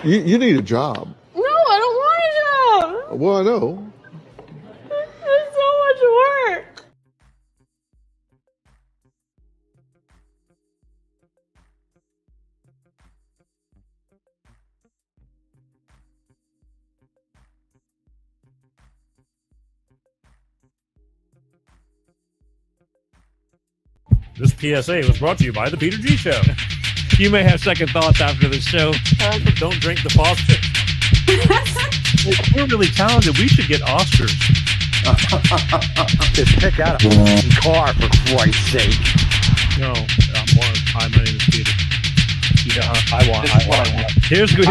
You need a job. No, I don't want a job. Well, I know. It's so much work. This PSA was brought to you by The Peter G Show. You may have second thoughts after the show. Don't drink the faucet. We're really talented. We should get Oscars. Just pick out a car, for Christ's sake. No, hi, my name is Peter. I want. Here's good.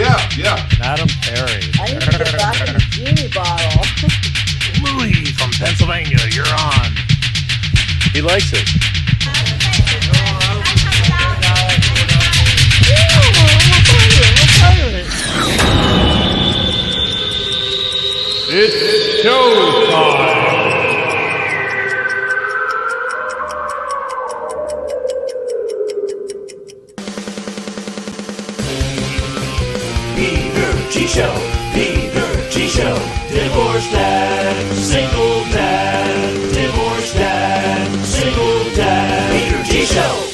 Yeah. Madam Perry. I need to get back in the genie bottle. Louis from Pennsylvania, you're on. He likes it. It's showtime. Peter G Show, Peter G Show, divorced dad, single dad, divorced dad, single dad, Peter G Show.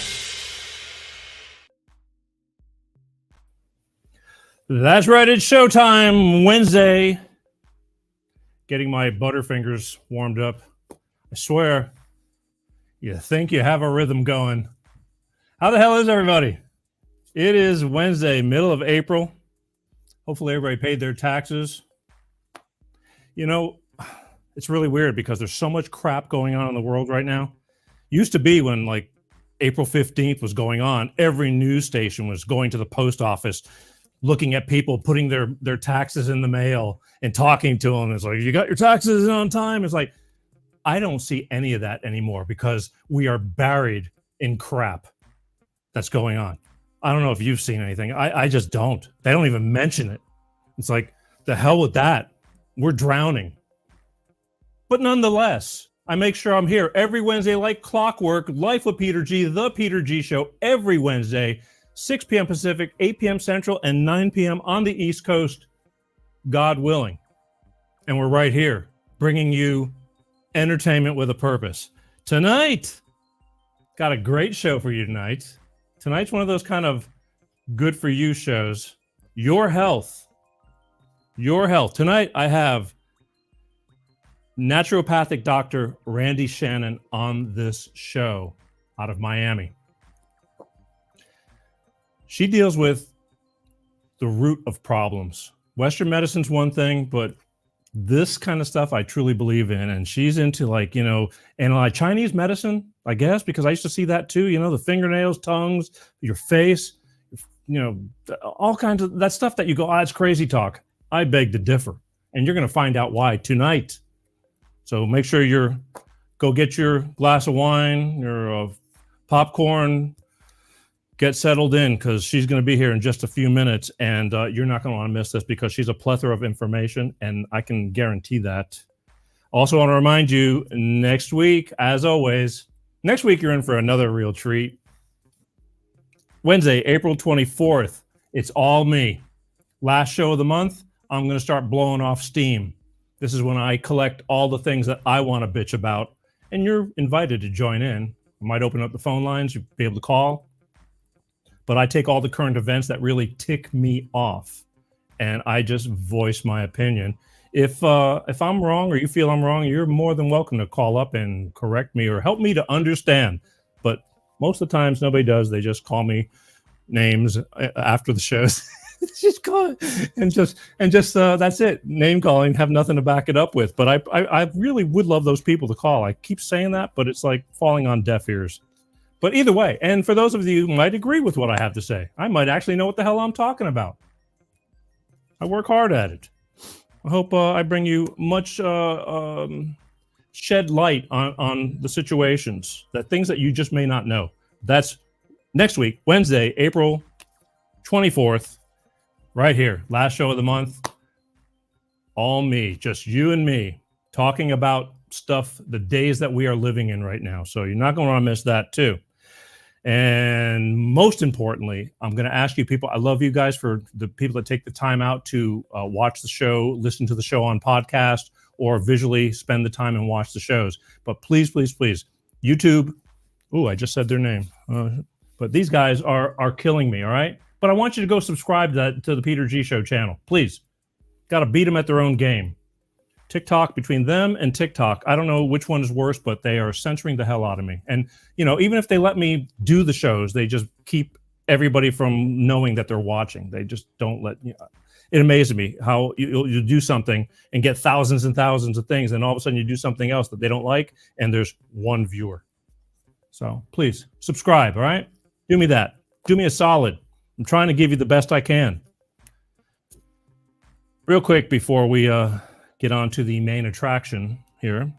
That's right, it's showtime Wednesday. Getting my Butterfingers warmed up. I swear, you think you have a rhythm going. How the hell is everybody? It is Wednesday, middle of April. Hopefully everybody paid their taxes. You know, it's really weird because there's so much crap going on in the world right now. Used to be when like April 15th was going on, every news station was going to the post office, looking at people putting their taxes in the mail and talking to them. It's like, you got your taxes in on time? It's like, I don't see any of that anymore because we are buried in crap that's going on. I don't know if you've seen anything. I just don't. They don't even mention it. It's like, the hell with that. We're drowning. But nonetheless, I make sure I'm here every Wednesday like clockwork. Life with Peter G, The Peter G Show, every Wednesday, 6 p.m. Pacific, 8 p.m. Central, and 9 p.m. on the East Coast, God willing. And we're right here, bringing you entertainment with a purpose. Tonight, got a great show for you tonight. Tonight's one of those kind of good for you shows. Your health. Your health. Tonight, I have naturopathic Dr. Randi Shannon on this show out of Miami. She deals with the root of problems. Western medicine's one thing, but this kind of stuff I truly believe in. And she's into and Chinese medicine, I guess, because I used to see that too, the fingernails, tongues, your face, all kinds of that stuff that you go, it's crazy talk. I beg to differ. And you're going to find out why tonight. So make sure go get your glass of wine, your popcorn, get settled in because she's going to be here in just a few minutes, and you're not going to want to miss this because she's a plethora of information, and I can guarantee that. Also want to remind you, next week, as always, you're in for another real treat. Wednesday, April 24th, it's all me. Last show of the month, I'm going to start blowing off steam. This is when I collect all the things that I want to bitch about, and you're invited to join in. I might open up the phone lines, you'll be able to call. But I take all the current events that really tick me off, and I just voice my opinion. If I'm wrong or you feel I'm wrong, you're more than welcome to call up and correct me or help me to understand. But most of the times, nobody does. They just call me names after the shows. Just call it and just that's it. Name calling, have nothing to back it up with. But I really would love those people to call. I keep saying that, but it's like falling on deaf ears. But either way, and for those of you who might agree with what I have to say, I might actually know what the hell I'm talking about. I work hard at it. I hope I bring you much shed light on the situations, that things that you just may not know. That's next week, Wednesday, April 24th, right here. Last show of the month. All me, just you and me, talking about stuff, the days that we are living in right now. So you're not going to want to miss that too. And most importantly, I'm going to ask you people, I love you guys for the people that take the time out to watch the show, listen to the show on podcast, or visually spend the time and watch the shows. But please, please, please, YouTube. Oh, I just said their name. But these guys are killing me, all right? But I want you to go subscribe to the Peter G Show channel. Please. Got to beat them at their own game. TikTok, between them and TikTok, I don't know which one is worse, but they are censoring the hell out of me. And, even if they let me do the shows, they just keep everybody from knowing that they're watching. They just don't let, it amazes me how you do something and get thousands and thousands of things, and all of a sudden you do something else that they don't like, and there's one viewer. So please subscribe, all right? Do me that. Do me a solid. I'm trying to give you the best I can. Real quick before we get on to the main attraction here.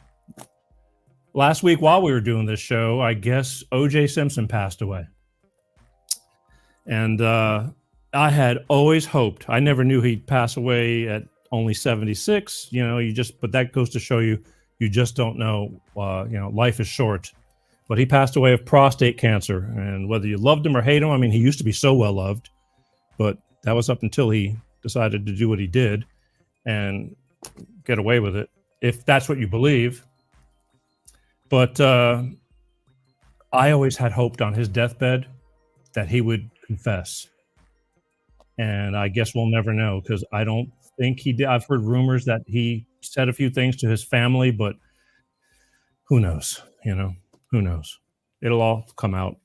Last week while we were doing this show, I guess O.J. Simpson passed away. And I had always hoped, I never knew he'd pass away at only 76. But that goes to show you just don't know, life is short. But he passed away of prostate cancer. And whether you loved him or hate him, I mean, he used to be so well loved, but that was up until he decided to do what he did and get away with it, if that's what you believe. But I always had hoped on his deathbed that he would confess. And I guess we'll never know, because I don't think he did. I've heard rumors that he said a few things to his family, but who knows? Who knows? It'll all come out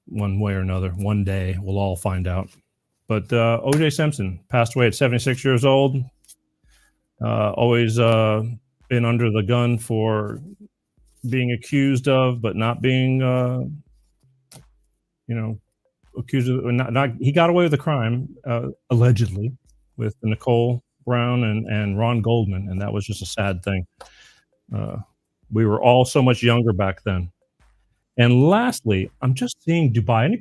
one way or another. One day we'll all find out. But O.J. Simpson passed away at 76 years old. Always been under the gun for being accused of, but not being, accused of. He got away with the crime, allegedly, with Nicole Brown and Ron Goldman, and that was just a sad thing. We were all so much younger back then. And lastly, I'm just seeing Dubai.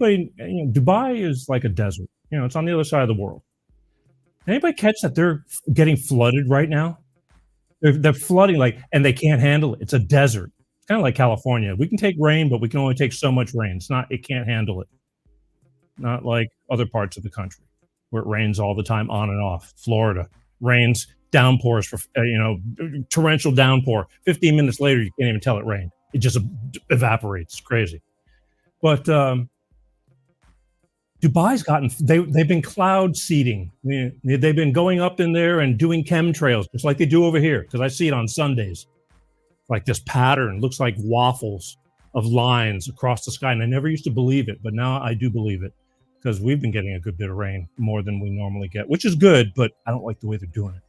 Dubai is like a desert. It's on the other side of the world. Anybody catch that they're getting flooded right now? They're flooding, and they can't handle it. It's a desert. It's kind of like California. We can take rain, but we can only take so much rain. It can't handle it. Not like other parts of the country where it rains all the time on and off. Florida rains, downpours for, torrential downpour. 15 minutes later, you can't even tell it rained. It just evaporates. It's crazy. But Dubai's they've been cloud seeding. They've been going up in there and doing chemtrails, just like they do over here, because I see it on Sundays. Like this pattern, looks like waffles of lines across the sky. And I never used to believe it, but now I do believe it, because we've been getting a good bit of rain, more than we normally get, which is good, but I don't like the way they're doing it.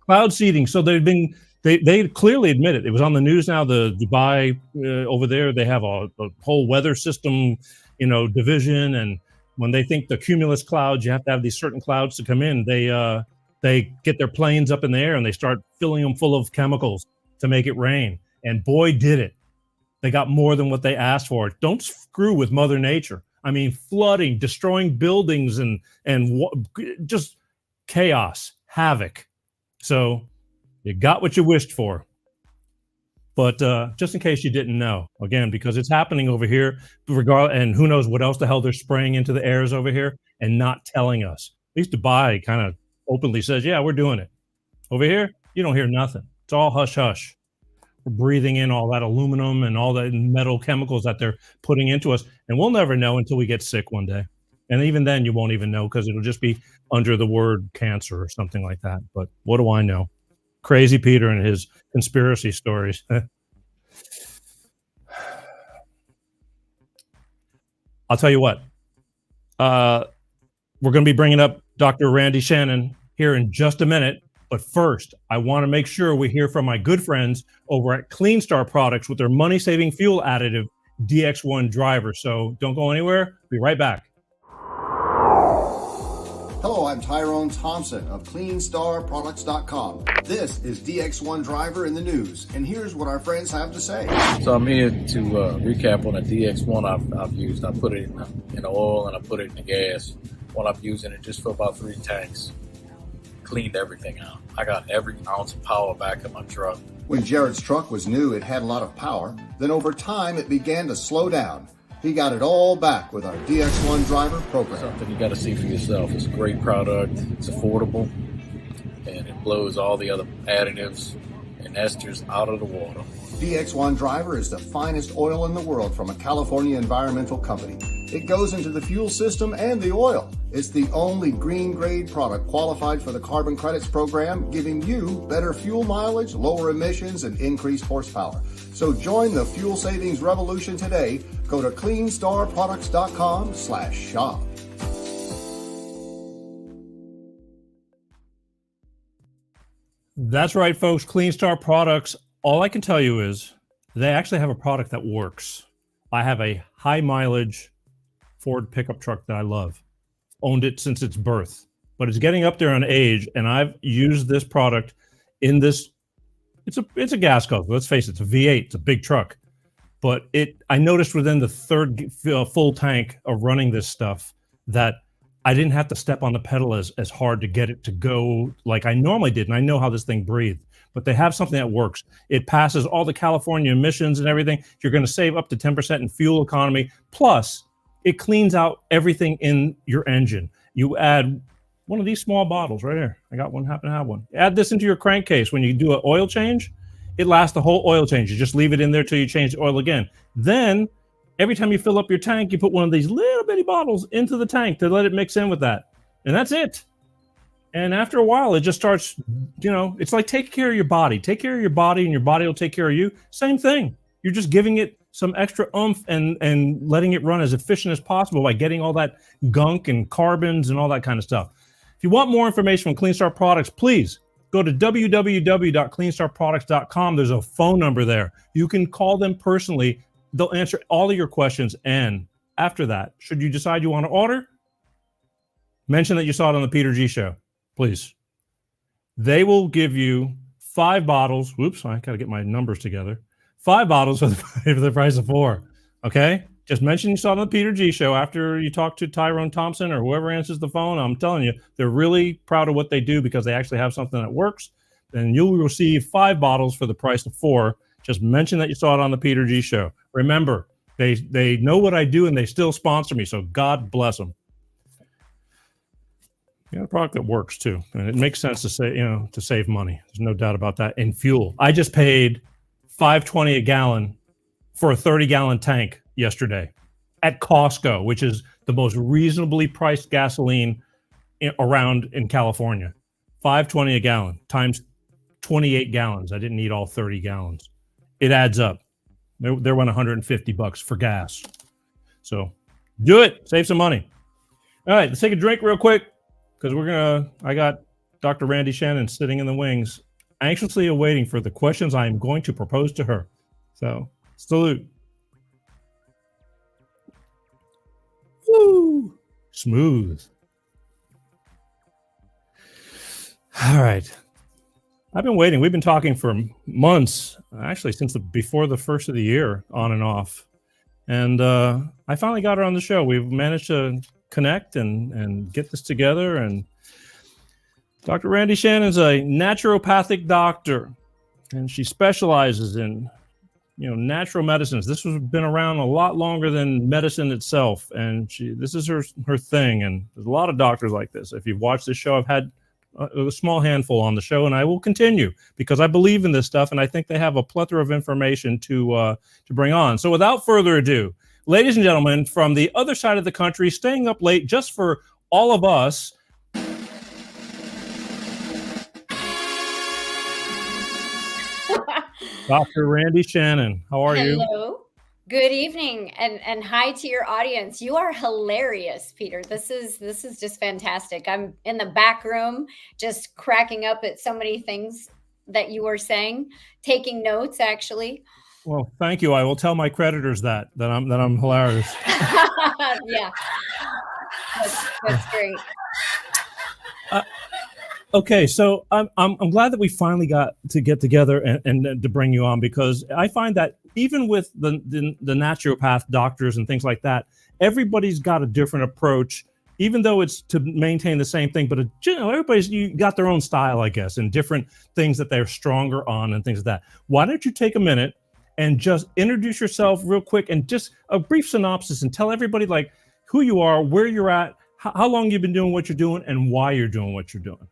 Cloud seeding. So they clearly admit it. It was on the news now, the Dubai over there, they have a whole weather system, division. And when they think the cumulus clouds, you have to have these certain clouds to come in. They get their planes up in the air and they start filling them full of chemicals to make it rain. And boy, did it. They got more than what they asked for. Don't screw with Mother Nature. I mean, flooding, destroying buildings, and just chaos, havoc. So you got what you wished for. But just in case you didn't know, again, because it's happening over here, and who knows what else the hell they're spraying into the airs over here and not telling us. At least Dubai kind of openly says, yeah, we're doing it. Over here, you don't hear nothing. It's all hush hush. We're breathing in all that aluminum and all the metal chemicals that they're putting into us. And we'll never know until we get sick one day. And even then, you won't even know, because it'll just be under the word cancer or something like that. But what do I know? Crazy Peter and his conspiracy stories. I'll tell you what. We're going to be bringing up Dr. Randi Shannon here in just a minute. But first, I want to make sure we hear from my good friends over at Clean Star Products with their money-saving fuel additive DX1 driver. So don't go anywhere. Be right back. Hello, I'm Tyrone Thompson of CleanStarProducts.com. This is DX1 Driver in the news, and here's what our friends have to say. So I'm here to recap on the DX1 I've used. I put it in the oil and I put it in the gas. While I'm using it just for about 3 tanks. Cleaned everything out. I got every ounce of power back in my truck. When Jared's truck was new, it had a lot of power. Then over time, it began to slow down. He got it all back with our DX1 driver program. Something you got to see for yourself. It's a great product. It's affordable, and it blows all the other additives and esters out of the water. DX1 driver is the finest oil in the world from a California environmental company. It goes into the fuel system and the oil. It's the only green grade product qualified for the carbon credits program, giving you better fuel mileage, lower emissions, and increased horsepower. So join the fuel savings revolution today. Go to cleanstarproducts.com/shop. That's right, folks. Clean Star Products. All I can tell you is they actually have a product that works. I have a high mileage Ford pickup truck that I love. Owned it since its birth, but it's getting up there on age, and I've used this product in this. It's a gas guzzler. Let's face it, it's a V8. It's a big truck, but I noticed within the third full tank of running this stuff that I didn't have to step on the pedal as hard to get it to go like I normally did, and I know how this thing breathed. But they have something that works. It passes all the California emissions and everything. You're going to save up to 10% in fuel economy. Plus, it cleans out everything in your engine. You add one of these small bottles right here. I got one, happen to have one. Add this into your crankcase. When you do an oil change, it lasts the whole oil change. You just leave it in there till you change the oil again. Then, every time you fill up your tank, you put one of these little bitty bottles into the tank to let it mix in with that. And that's it. And after a while, it just starts, it's like take care of your body. Take care of your body and your body will take care of you. Same thing. You're just giving it some extra oomph and letting it run as efficient as possible by getting all that gunk and carbons and all that kind of stuff. If you want more information on Clean Star Products, please go to www.cleanstarproducts.com. There's a phone number there. You can call them personally. They'll answer all of your questions. And after that, should you decide you want to order, mention that you saw it on the Peter G Show. Please. They will give you 5 bottles. Whoops, I got to get my numbers together. 5 bottles for the price of 4. Okay? Just mention you saw it on the Peter G Show after you talk to Tyrone Thompson or whoever answers the phone. I'm telling you, they're really proud of what they do because they actually have something that works. Then you'll receive 5 bottles for the price of 4. Just mention that you saw it on the Peter G Show. Remember, they know what I do and they still sponsor me, so God bless them. A product that works too, and it makes sense to say, to save money. There's no doubt about that. And fuel, I just paid $5.20 a gallon for a 30-gallon tank yesterday at Costco, which is the most reasonably priced gasoline around in California. $5.20 a gallon times 28 gallons. I didn't need all 30 gallons. It adds up. There went $150 for gas. So do it. Save some money. All right, let's take a drink real quick. Because I got Dr. Randi Shannon sitting in the wings, anxiously awaiting for the questions I am going to propose to her. So, salute. Woo! Smooth. All right. I've been waiting. We've been talking for months, actually, since before the first of the year, on and off. And I finally got her on the show. We've managed to connect and get this together. And Dr. Randi Shannon is a naturopathic doctor, and she specializes in natural medicines. This has been around a lot longer than medicine itself, and this is her thing. And there's a lot of doctors like this. If you've watched this show, I've had a small handful on the show, and I will continue because I believe in this stuff, and I think they have a plethora of information to bring on. So without further ado, ladies and gentlemen, from the other side of the country, staying up late just for all of us, Dr. Randi Shannon. How are you? Hello. Good evening, and hi to your audience. You are hilarious, Peter. This is just fantastic. I'm in the back room just cracking up at so many things that you were saying, taking notes actually. Well, thank you. I will tell my creditors that I'm hilarious. Yeah, that's great. Okay, so I'm glad that we finally got to get together and to bring you on, because I find that even with the naturopath doctors and things like that, everybody's got a different approach, even though it's to maintain the same thing. But everybody's got their own style, I guess, and different things that they're stronger on and things like that. Why don't you take a minute and just introduce yourself real quick and just a brief synopsis and tell everybody like who you are, where you're at, how long you've been doing what you're doing, and why you're doing what you're doing.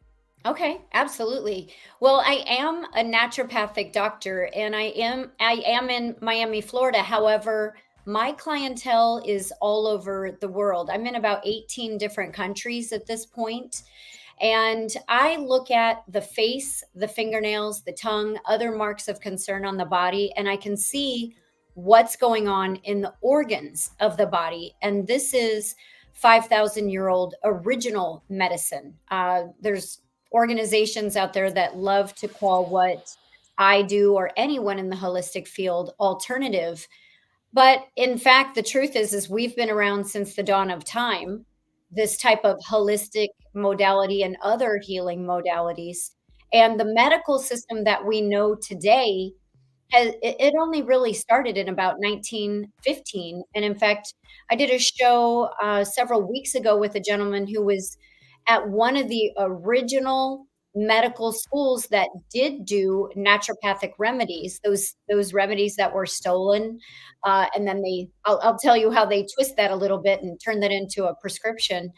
Okay, absolutely. Well, I am a naturopathic doctor and I am in Miami, Florida. However, my clientele is all over the world. I'm in about 18 different countries at this point. And I look at the face, the fingernails, the tongue, other marks of concern on the body, and I can see what's going on in the organs of the body. And this is 5,000-year-old original medicine. There's organizations out there that love to call what I do or anyone in the holistic field alternative. But in fact, the truth is we've been around since the dawn of time, this type of holistic modality and other healing modalities. And the medical system that we know today it only really started in about 1915. And in fact, I did a show several weeks ago with a gentleman who was at one of the original medical schools that did do naturopathic remedies, those remedies that were stolen. And then I'll tell you how they twist that a little bit and turn that into a prescription.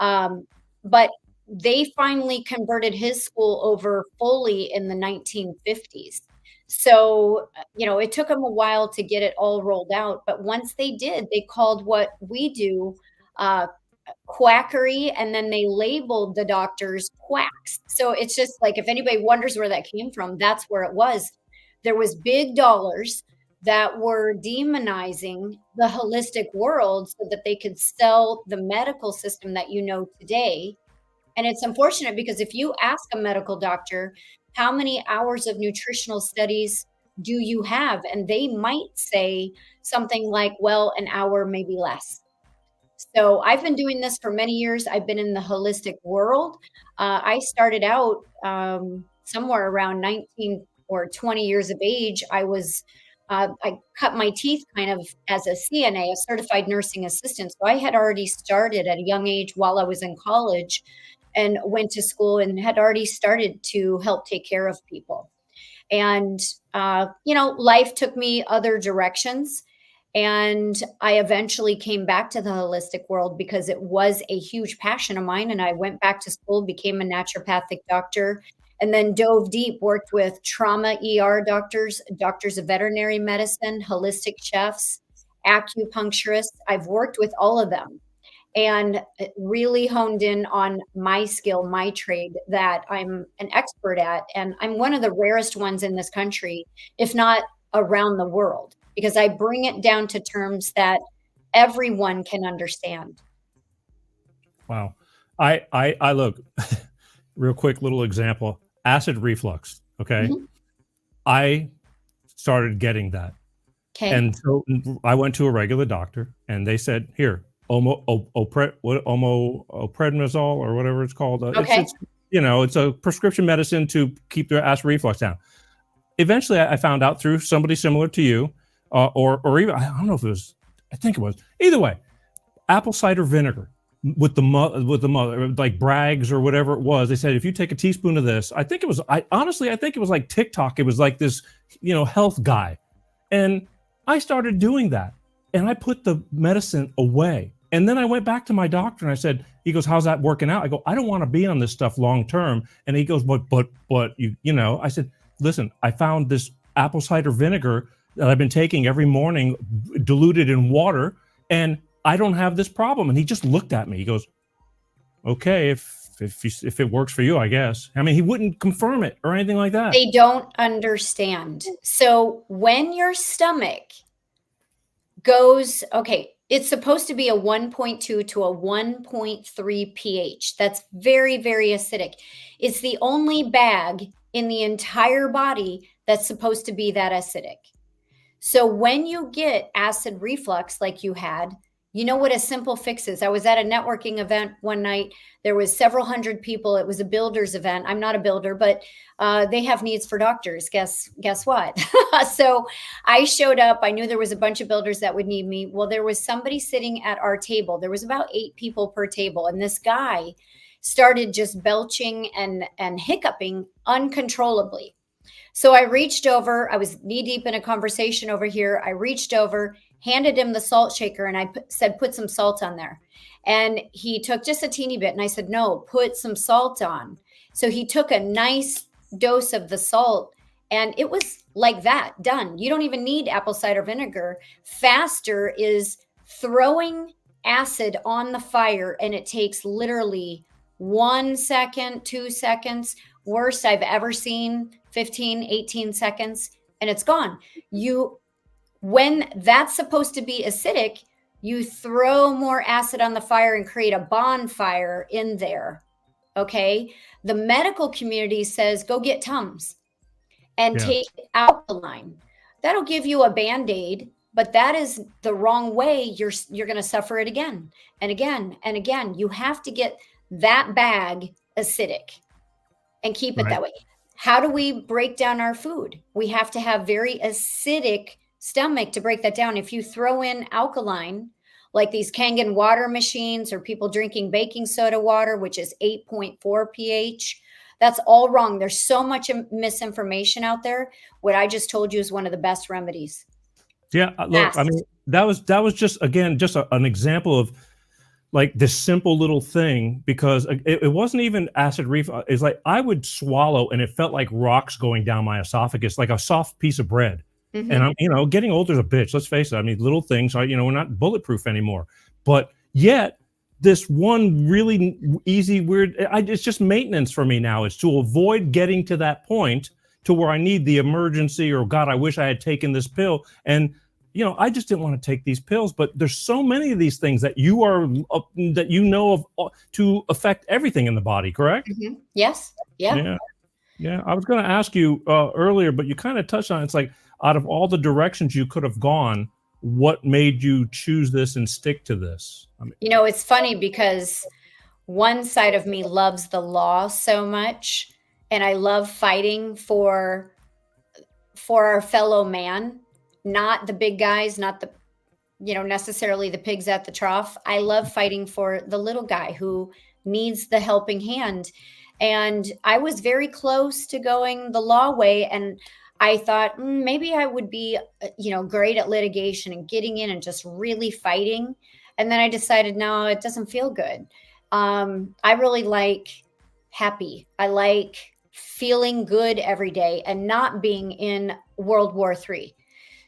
But they finally converted his school over fully in the 1950s. So, it took them a while to get it all rolled out. But once they did, they called what we do quackery, and then they labeled the doctors quacks. So it's just like, if anybody wonders where that came from, that's where it was. There was big dollars that were demonizing the holistic world so that they could sell the medical system that you know today. And it's unfortunate because if you ask a medical doctor, how many hours of nutritional studies do you have? And they might say something like, well, an hour, maybe less. So I've been doing this for many years. I've been in the holistic world. I started out somewhere around 19 or 20 years of age. I cut my teeth kind of as a CNA, a certified nursing assistant. So I had already started at a young age while I was in college and went to school and had already started to help take care of people. And, life took me other directions. And I eventually came back to the holistic world because it was a huge passion of mine. And I went back to school, became a naturopathic doctor, and then dove deep, worked with trauma ER doctors, doctors of veterinary medicine, holistic chefs, acupuncturists. I've worked with all of them and really honed in on my skill, my trade that I'm an expert at. And I'm one of the rarest ones in this country, if not around the world, because I bring it down to terms that everyone can understand. Wow. I look, real quick little example, acid reflux. Okay. Mm-hmm. I started getting that. Okay. And so I went to a regular doctor and they said, here, omeprazole or whatever it's called. Okay. It's a prescription medicine to keep the acid reflux down. Eventually I found out through somebody similar to you, or even, I don't know if it was, I think it was, either way, apple cider vinegar with the mother, like Bragg's or whatever it was. They said, if you take a teaspoon of this, I think it was like TikTok. It was like this, health guy. And I started doing that and I put the medicine away. And then I went back to my doctor and I said, he goes, how's that working out? I go, I don't want to be on this stuff long-term. And he goes, but I said, listen, I found this apple cider vinegar that I've been taking every morning, diluted in water, and I don't have this problem. And he just looked at me. He goes, okay, if it works for you, I guess. I mean, he wouldn't confirm it or anything like that. They don't understand. So when your stomach goes, okay, it's supposed to be a 1.2 to a 1.3 pH. That's very, very acidic. It's the only bag in the entire body that's supposed to be that acidic. So when you get acid reflux like you had, you know what a simple fix is. I was at a networking event one night. There was several hundred people. It was a builder's event. I'm not a builder, but they have needs for doctors. Guess what? So I showed up. I knew there was a bunch of builders that would need me. Well, there was somebody sitting at our table. There was about 8 people per table. And this guy started just belching and hiccuping uncontrollably. So I reached over, I was knee deep in a conversation over here. I reached over, handed him the salt shaker, and I said, put some salt on there. And he took just a teeny bit. And I said, no, put some salt on. So he took a nice dose of the salt, and it was like that, done. You don't even need apple cider vinegar. Faster is throwing acid on the fire, and it takes literally 1 second, 2 seconds. Worst I've ever seen, 15, 18 seconds, and it's gone. When that's supposed to be acidic, you throw more acid on the fire and create a bonfire in there. Okay. The medical community says, go get Tums and take alkaline. That'll give you a Band-Aid, but that is the wrong way. You're going to suffer it again and again and again. You have to get that bag acidic and keep it that way. How do we break down our food? We have to have very acidic stomach to break that down. If you throw in alkaline, like these Kangen water machines, or people drinking baking soda water, which is 8.4 pH, that's all wrong. There's so much misinformation out there. What I just told you is one of the best remedies. Yeah, look, I mean, that was just, again, just an example of like this simple little thing, because it wasn't even acid reflux. It's like I would swallow and it felt like rocks going down my esophagus, like a soft piece of bread. Mm-hmm. And I'm, getting older is a bitch. Let's face it. I mean, little things are, we're not bulletproof anymore. But yet, this one really easy, weird, it's just maintenance for me now. It's to avoid getting to that point to where I need the emergency, or God, I wish I had taken this pill. And I just didn't want to take these pills, but there's so many of these things that of to affect everything in the body, correct? Mm-hmm. Yes. Yeah. Yeah. I was going to ask you earlier, but you kind of touched on it. It's like, out of all the directions you could have gone, what made you choose this and stick to this? I mean, it's funny because one side of me loves the law so much, and I love fighting for our fellow man. Not the big guys, not the, necessarily the pigs at the trough. I love fighting for the little guy who needs the helping hand. And I was very close to going the law way. And I thought maybe I would be, great at litigation and getting in and just really fighting. And then I decided, no, it doesn't feel good. I really like happy. I like feeling good every day and not being in World War III.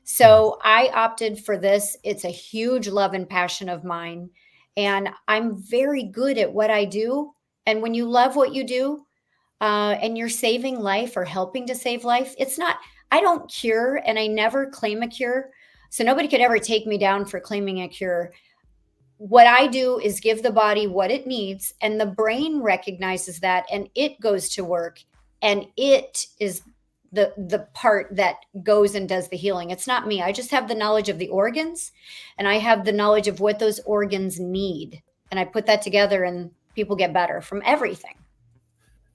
So I opted for this. It's a huge love and passion of mine. And I'm very good at what I do. And when you love what you do, and you're saving life or helping to save life, I don't cure, and I never claim a cure. So nobody could ever take me down for claiming a cure. What I do is give the body what it needs, and the brain recognizes that, and it goes to work, and it is the part that goes and does the healing. It's not me. I just have the knowledge of the organs, and I have the knowledge of what those organs need. And I put that together, and people get better from everything.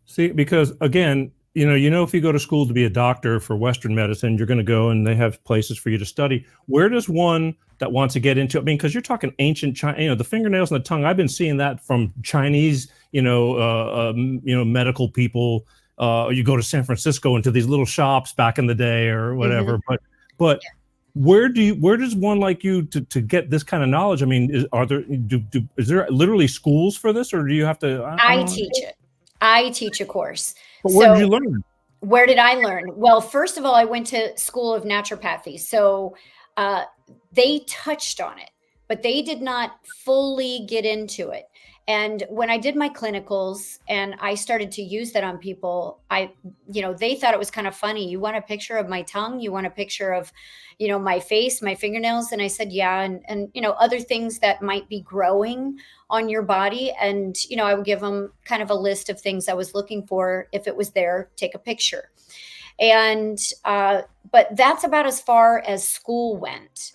See, because again, if you go to school to be a doctor for Western medicine, you're going to go and they have places for you to study. Where does one that wants to get into it? I mean, because you're talking ancient China, the fingernails and the tongue. I've been seeing that from Chinese, medical people. You go to San Francisco into these little shops back in the day or whatever. Mm-hmm. But where does one like you to get this kind of knowledge? I mean, is there literally schools for this, or do you have to? I teach it. I teach a course. But where did you learn? Where did I learn? Well, first of all, I went to School of Naturopathy. So they touched on it, but they did not fully get into it. And when I did my clinicals and I started to use that on people, they thought it was kind of funny. You want a picture of my tongue? You want a picture of, my face, my fingernails? And I said, yeah. And other things that might be growing on your body. And, I would give them kind of a list of things I was looking for. If it was there, take a picture. And, but that's about as far as school went.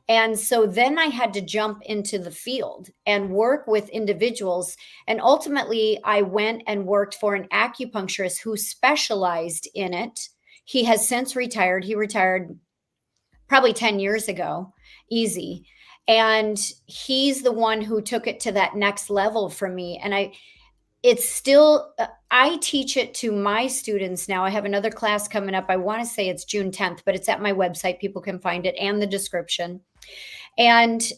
And so then I had to jump into the field and work with individuals. And ultimately, I went and worked for an acupuncturist who specialized in it. He has since retired. He retired probably 10 years ago, easy. And he's the one who took it to that next level for me. And it's still, I teach it to my students now. I have another class coming up. I want to say it's June 10th, but it's at my website. People can find it and the description. And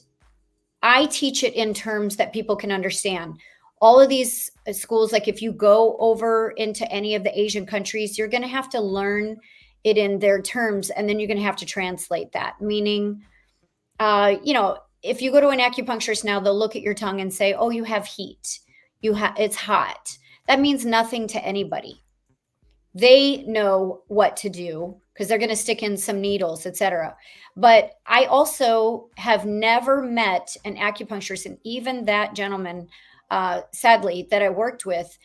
I teach it in terms that people can understand. All of these schools, like if you go over into any of the Asian countries, you're going to have to learn it in their terms, and then you're going to have to translate that. Meaning, if you go to an acupuncturist now, they'll look at your tongue and say, "Oh, you have heat. It's hot." That means nothing to anybody. They know what to do because they're going to stick in some needles, etc. But I also have never met an acupuncturist, and even that gentleman, sadly, that I worked with,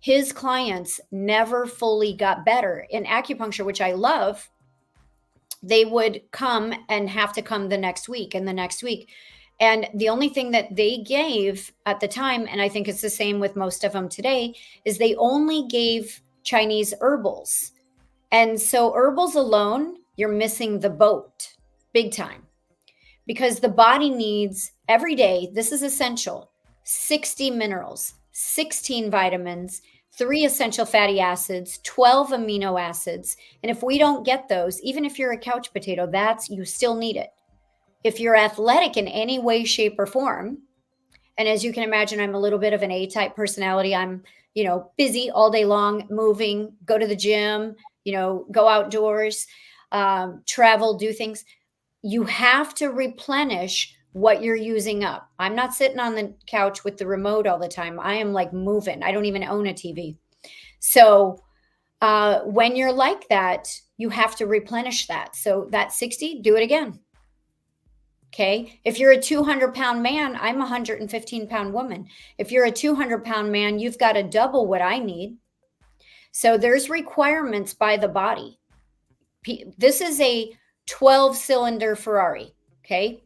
his clients never fully got better. In acupuncture, which I love, they would come and have to come the next week and the next week. And the only thing that they gave at the time, and I think it's the same with most of them today, is they only gave Chinese herbals. And so herbals alone, you're missing the boat big time, because the body needs every day, this is essential, 60 minerals, 16 vitamins, 3 essential fatty acids, 12 amino acids. And if we don't get those, even if you're a couch potato, you still need it. If you're athletic in any way, shape, or form, and as you can imagine, I'm a little bit of an A-type personality. I'm, busy all day long, moving, go to the gym, go outdoors, travel, do things. You have to replenish what you're using up. I'm not sitting on the couch with the remote all the time. I am like moving. I don't even own a TV. So when you're like that, you have to replenish that. So that 60, do it again. Okay. If you're a 200-pound man, I'm a 115-pound woman. If you're a 200-pound man, you've got to double what I need. So there's requirements by the body. This is a 12-cylinder Ferrari. Okay.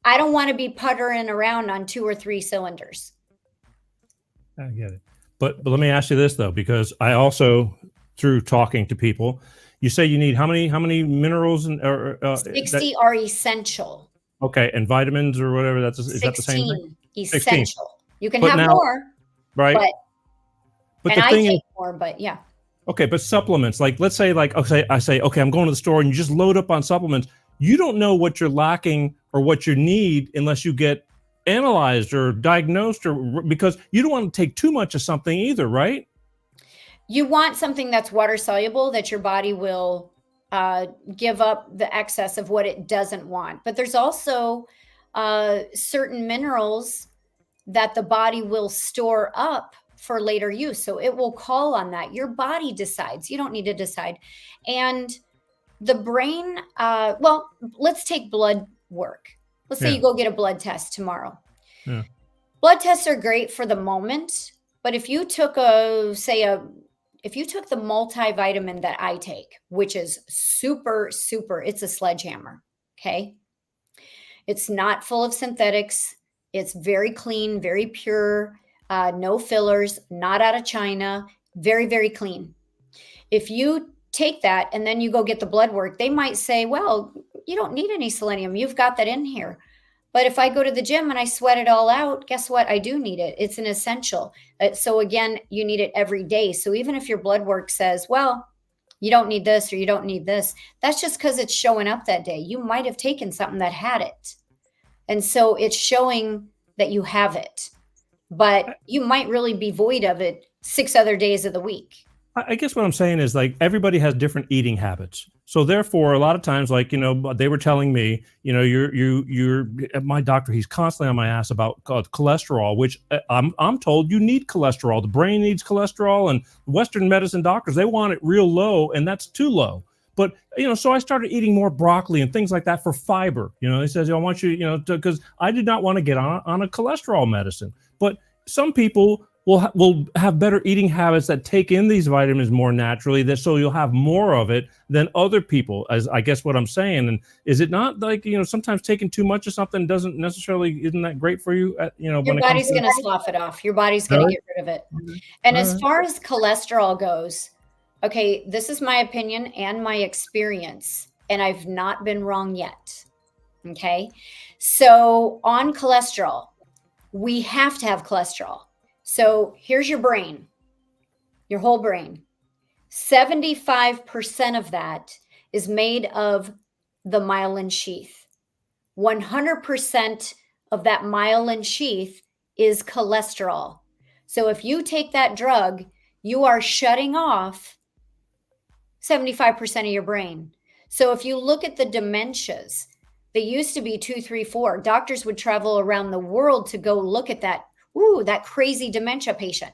I don't want to be puttering around on 2 or 3 cylinders. I get it. But let me ask you this though, because I also, through talking to people, you say you need how many minerals and 60 are essential. Okay, and vitamins or whatever, is that the same thing? Essential. 16. You can have more, right? But and the I thing take is, more, but yeah. Okay, but supplements, like let's say, I say, okay, I'm going to the store, and you just load up on supplements. You don't know what you're lacking or what you need unless you get analyzed or diagnosed, or because you don't want to take too much of something either, right? You want something that's water soluble, that your body will give up the excess of what it doesn't want. But there's also certain minerals that the body will store up for later use. So it will call on that. Your body decides. You don't need to decide. And the brain, let's take blood work. Let's say you go get a blood test tomorrow. Yeah. Blood tests are great for the moment, but if you took if you took the multivitamin that I take, which is super, it's a sledgehammer. Okay. It's not full of synthetics. It's very clean, very pure, no fillers, not out of China, very, very clean. If you take that and then you go get the blood work, they might say, well, you don't need any selenium. You've got that in here. But if I go to the gym and I sweat it all out, guess what? I do need it. It's an essential. So again, you need it every day. So even if your blood work says, well, you don't need this or you don't need this, that's just because it's showing up that day. You might have taken something that had it. And so it's showing that you have it, but you might really be void of it 6 other days of the week. I guess what I'm saying is, like, everybody has different eating habits. So therefore, a lot of times, like, they were telling me, you're my doctor, he's constantly on my ass about cholesterol, which I'm told you need cholesterol. The brain needs cholesterol, and Western medicine doctors, they want it real low, and that's too low. But, so I started eating more broccoli and things like that for fiber. He says, I want you, because I did not want to get on a cholesterol medicine. But some people will have better eating habits that take in these vitamins more naturally, so you'll have more of it than other people, as I guess what I'm saying. And is it not like, sometimes taking too much of something isn't that great for you? Your body's going to slough it off. Your body's going to get rid of it. And as far as cholesterol goes, okay, this is my opinion and my experience, and I've not been wrong yet. Okay. So on cholesterol, we have to have cholesterol. So here's your brain, your whole brain. 75% of that is made of the myelin sheath. 100% of that myelin sheath is cholesterol. So if you take that drug, you are shutting off 75% of your brain. So if you look at the dementias, they used to be 2, 3, 4. Doctors would travel around the world to go look at that, that crazy dementia patient.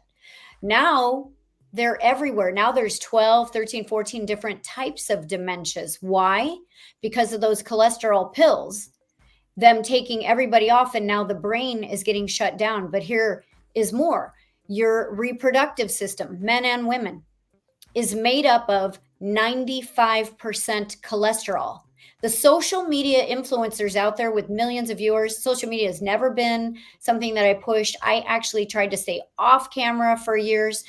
Now they're everywhere. Now there's 12, 13, 14 different types of dementias. Why? Because of those cholesterol pills, them taking everybody off, and now the brain is getting shut down. But here is more. Your reproductive system, men and women, is made up of 95% cholesterol. The social media influencers out there with millions of viewers, social media has never been something that I pushed. I actually tried to stay off camera for years.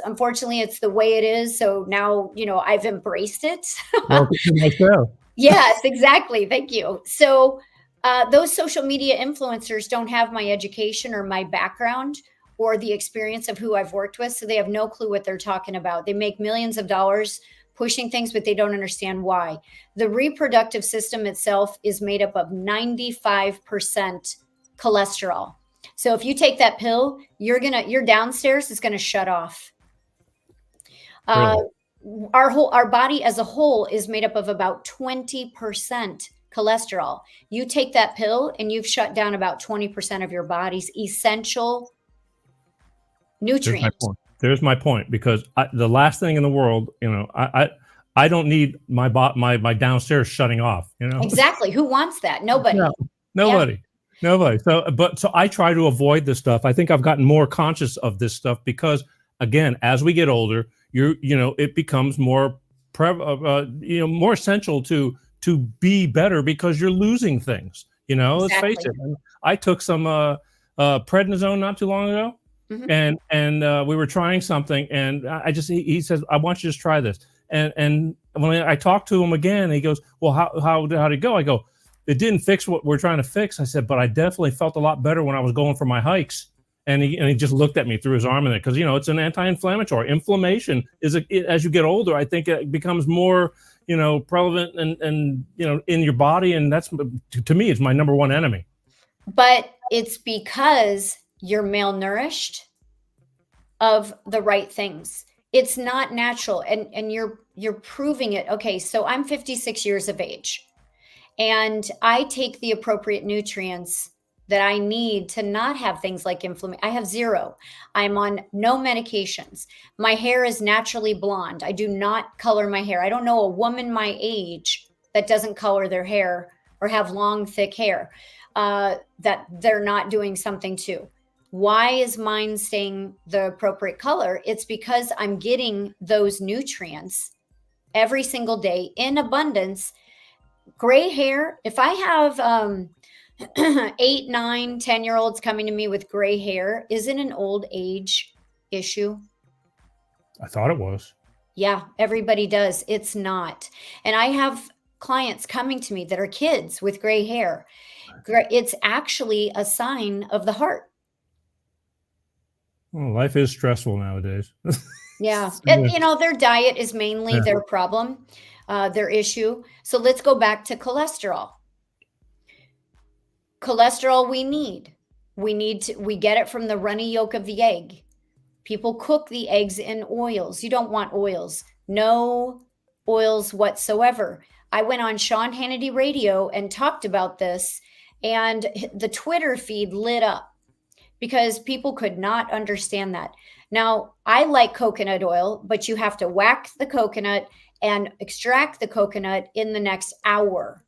Unfortunately, it's the way it is. So now, I've embraced it. Welcome to my show. Yes, exactly. Thank you. So those social media influencers don't have my education or my background or the experience of who I've worked with. So they have no clue what they're talking about. They make millions of dollars pushing things, but they don't understand why. The reproductive system itself is made up of 95% cholesterol. So if you take that pill, your downstairs is going to shut off. Really? Our body as a whole is made up of about 20% cholesterol. You take that pill and you've shut down about 20% of your body's essential nutrients. There's my point, because the last thing in the world, I don't need my downstairs shutting off. Exactly. Who wants that? Nobody. No, nobody. So I try to avoid this stuff. I think I've gotten more conscious of this stuff because, again, as we get older, it becomes more more essential to be better because you're losing things. Let's face it. And I took some prednisone not too long ago. Mm-hmm. And we were trying something, and he says, I want you to just try this. And when I talked to him again, he goes, well, how did it go? I go, it didn't fix what we're trying to fix. I said, but I definitely felt a lot better when I was going for my hikes. And he just looked at me through his arm in it, because it's an anti-inflammatory. Inflammation as you get older, I think it becomes more prevalent and in your body, and that's, to me, it's my number one enemy. But it's because you're malnourished of the right things. It's not natural, and you're proving it. Okay, so I'm 56 years of age, and I take the appropriate nutrients that I need to not have things like inflammation. I have zero. I'm on no medications. My hair is naturally blonde. I do not color my hair. I don't know a woman my age that doesn't color their hair or have long, thick hair that they're not doing something to. Why is mine staying the appropriate color? It's because I'm getting those nutrients every single day in abundance. Gray hair, if I have 8, 9, 10-year-olds coming to me with gray hair, is it an old age issue? I thought it was. Yeah, everybody does. It's not. And I have clients coming to me that are kids with gray hair. It's actually a sign of the heart. Well, life is stressful nowadays. Yeah. Their diet is mainly their problem, their issue. So let's go back to cholesterol. Cholesterol we get it from the runny yolk of the egg. People cook the eggs in oils. You don't want oils. No oils whatsoever. I went on Sean Hannity radio and talked about this, and the Twitter feed lit up because people could not understand that. Now, I like coconut oil, but you have to whack the coconut and extract the coconut in the next hour.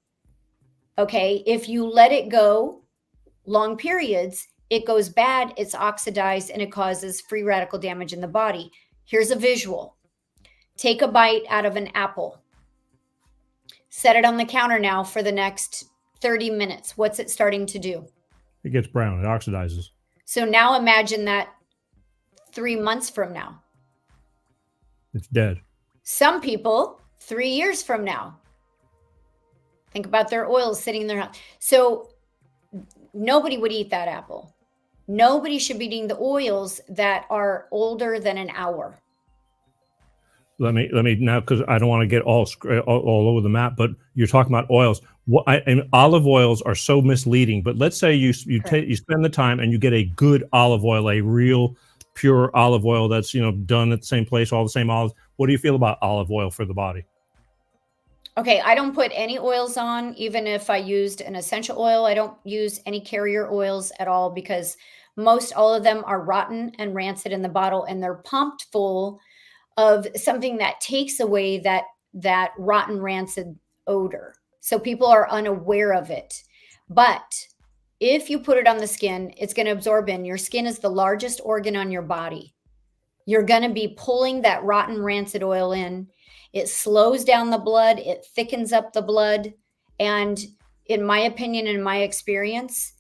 Okay, if you let it go long periods, it goes bad, it's oxidized, and it causes free radical damage in the body. Here's a visual. Take a bite out of an apple. Set it on the counter now for the next 30 minutes. What's it starting to do? It gets brown, it oxidizes. So now imagine that 3 months from now. It's dead. Some people, 3 years from now. Think about their oils sitting in their house. So nobody would eat that apple. Nobody should be eating the oils that are older than an hour. Let me now, because I don't want to get all over the map, but you're talking about oils. And olive oils are so misleading. But let's say you spend the time and you get a good olive oil, a real pure olive oil that's done at the same place, all the same olives. What do you feel about olive oil for the body? Okay, I don't put any oils on, even if I used an essential oil. I don't use any carrier oils at all because all of them are rotten and rancid in the bottle, and they're pumped full of something that takes away that rotten rancid odor. So people are unaware of it. But if you put it on the skin, it's going to absorb in. Your skin is the largest organ on your body. You're going to be pulling that rotten rancid oil in. It slows down the blood, it thickens up the blood, and in my opinion, in my experience,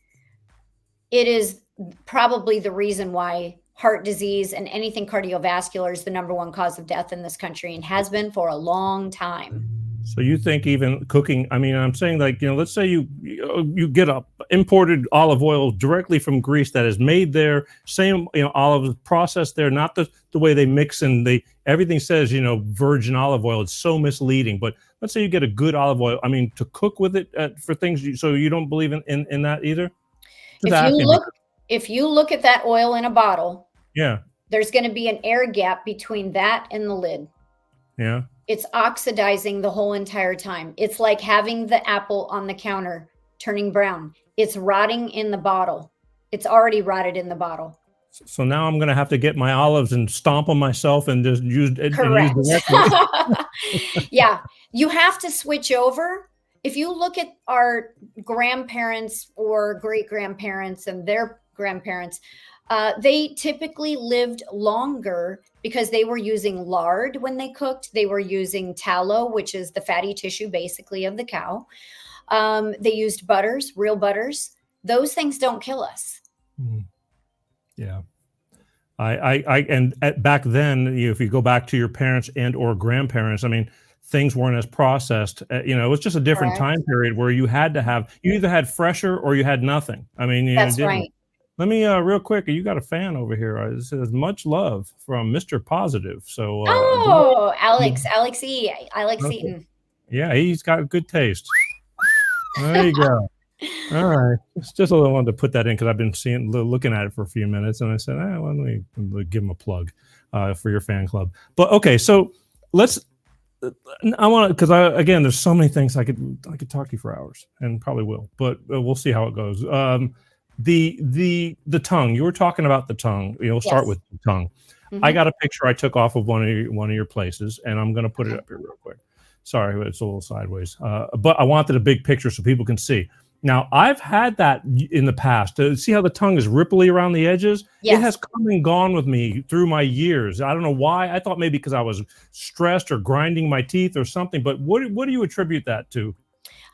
it is probably the reason why heart disease and anything cardiovascular is the #1 cause of death in this country and has been for a long time. So you think even cooking, I mean, I'm saying like, let's say you get a imported olive oil directly from Greece that is made there, same, olives processed there, not the way they mix and everything says, virgin olive oil. It's so misleading. But let's say you get a good olive oil. I mean, to cook with it for things, so you don't believe in that either? If you look at that oil in a bottle, yeah, there's going to be an air gap between that and the lid. Yeah. It's oxidizing the whole entire time. It's like having the apple on the counter turning brown. It's rotting in the bottle. It's already rotted in the bottle. So now I'm going to have to get my olives and stomp them myself and just use it. Correct. Yeah. You have to switch over. If you look at our grandparents or great-grandparents and their grandparents, they typically lived longer because they were using lard when they cooked. They were using tallow, which is the fatty tissue basically of the cow. They used butters, real butters. Those things don't kill us. Yeah. Back then, if you go back to your parents and or grandparents, I mean, things weren't as processed. It was just a different time period where you either had fresher or you had nothing. I mean, that's right. Let me real quick. You got a fan over here. It says much love from Mr. Positive. So Alex E. Alex Eaton. Yeah, he's got good taste. There you go. All right, it's just I wanted to put that in because I've been looking at it for a few minutes, and I said, let me give him a plug for your fan club. But okay, so I want to, because again, there's so many things I could talk to you for hours, and probably will, but we'll see how it goes. The tongue, you were talking about the tongue. We'll start with the tongue. Mm-hmm. I got a picture I took off of one of your places, and I'm going to put it up here real quick. Sorry, it's a little sideways, but I wanted a big picture so people can see. Now, I've had that in the past. See how the tongue is ripply around the edges? Yes. It has come and gone with me through my years. I don't know why. I thought maybe because I was stressed or grinding my teeth or something. But what do you attribute that to?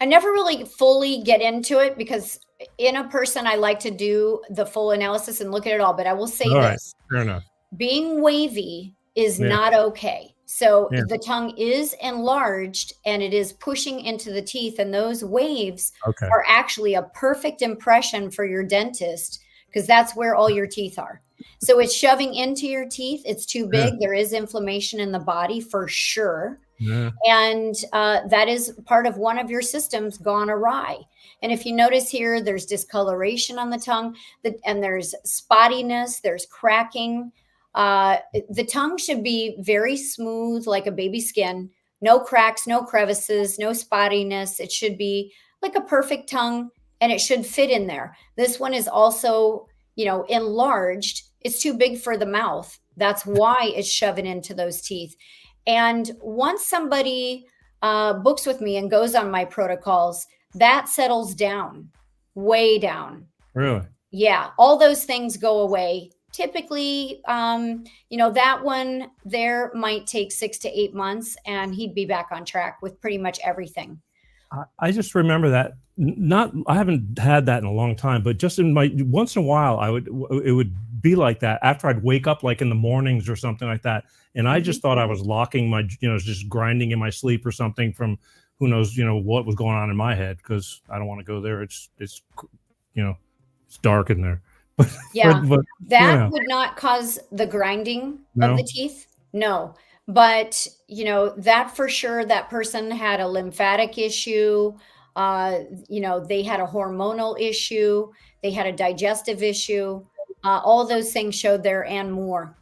I never really fully get into it because in a person, I like to do the full analysis and look at it all. But I will say this. Fair enough. Being wavy is not okay. So the tongue is enlarged and it is pushing into the teeth, and those waves are actually a perfect impression for your dentist because that's where all your teeth are. So it's shoving into your teeth. It's too big. There is inflammation in the body for sure. Yeah. And that is part of one of your systems gone awry. And if you notice here, there's discoloration on the tongue and there's spottiness, there's cracking. The tongue should be very smooth, like a baby skin, no cracks, no crevices, no spottiness. It should be like a perfect tongue and it should fit in there. This one is also, enlarged. It's too big for the mouth. That's why it's shoving into those teeth. And once somebody books with me and goes on my protocols, that settles down, way down. Really? Yeah. All those things go away. Typically, that one there might take 6 to 8 months and he'd be back on track with pretty much everything. I just remember that I haven't had that in a long time, but just in once in a while, it would be like that after I'd wake up like in the mornings or something like that. And I just thought I was locking my, just grinding in my sleep or something from who knows, what was going on in my head. Cause I don't want to go there. It's dark in there. Yeah, but that would not cause the grinding of the teeth. No, but that for sure, that person had a lymphatic issue. They had a hormonal issue. They had a digestive issue. All those things showed there and more.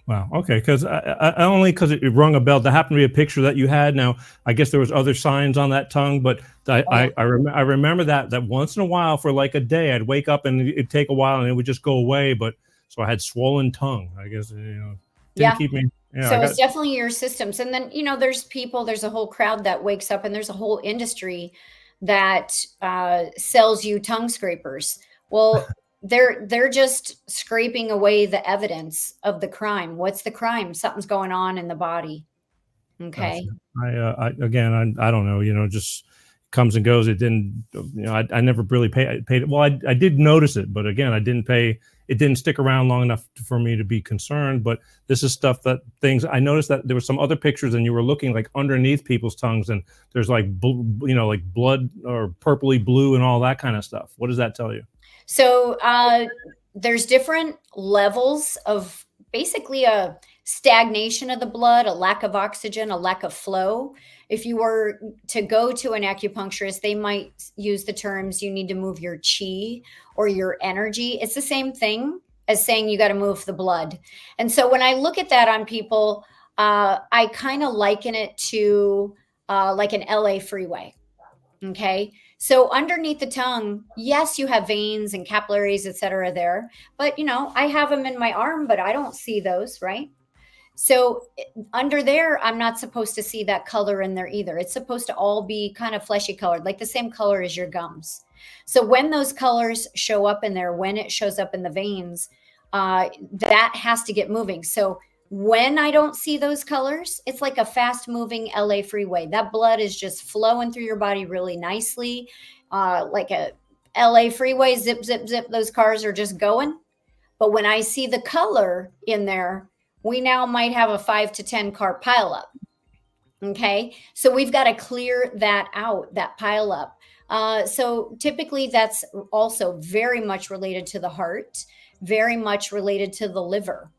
Wow. Okay. Because I only because it rung a bell. That happened to be a picture that you had. Now, I guess there was other signs on that tongue, but I remember that once in a while for like a day, I'd wake up and it'd take a while and it would just go away. But so I had swollen tongue. I guess didn't keep me. Yeah. So it's definitely your systems, and then there's a whole crowd that wakes up, and there's a whole industry that sells you tongue scrapers. Well, they're just scraping away the evidence of the crime. What's the crime? Something's going on in the body. Okay. Gotcha. I don't know, just comes and goes. It didn't, I never really paid it. Well, I did notice it, but again, it didn't stick around long enough for me to be concerned. But this is stuff I noticed that there were some other pictures and you were looking like underneath people's tongues and there's like, like blood or purpley blue and all that kind of stuff. What does that tell you? So there's different levels of basically a stagnation of the blood, a lack of oxygen, a lack of flow. If you were to go to an acupuncturist, they might use the terms, you need to move your chi or your energy. It's the same thing as saying you got to move the blood. And so when I look at that on people, I kind of liken it to like an LA freeway. Okay. So underneath the tongue, yes, you have veins and capillaries, et cetera, there, but I have them in my arm, but I don't see those, right? So under there, I'm not supposed to see that color in there either. It's supposed to all be kind of fleshy colored, like the same color as your gums. So when those colors show up in there, when it shows up in the veins, that has to get moving. So when I don't see those colors, it's like a fast moving LA freeway. That blood is just flowing through your body really nicely. Like a LA freeway, zip, zip, zip. Those cars are just going. But when I see the color in there, we now might have a 5 to 10 car pileup. Okay. So we've got to clear that out, that pileup. So typically that's also very much related to the heart, very much related to the liver.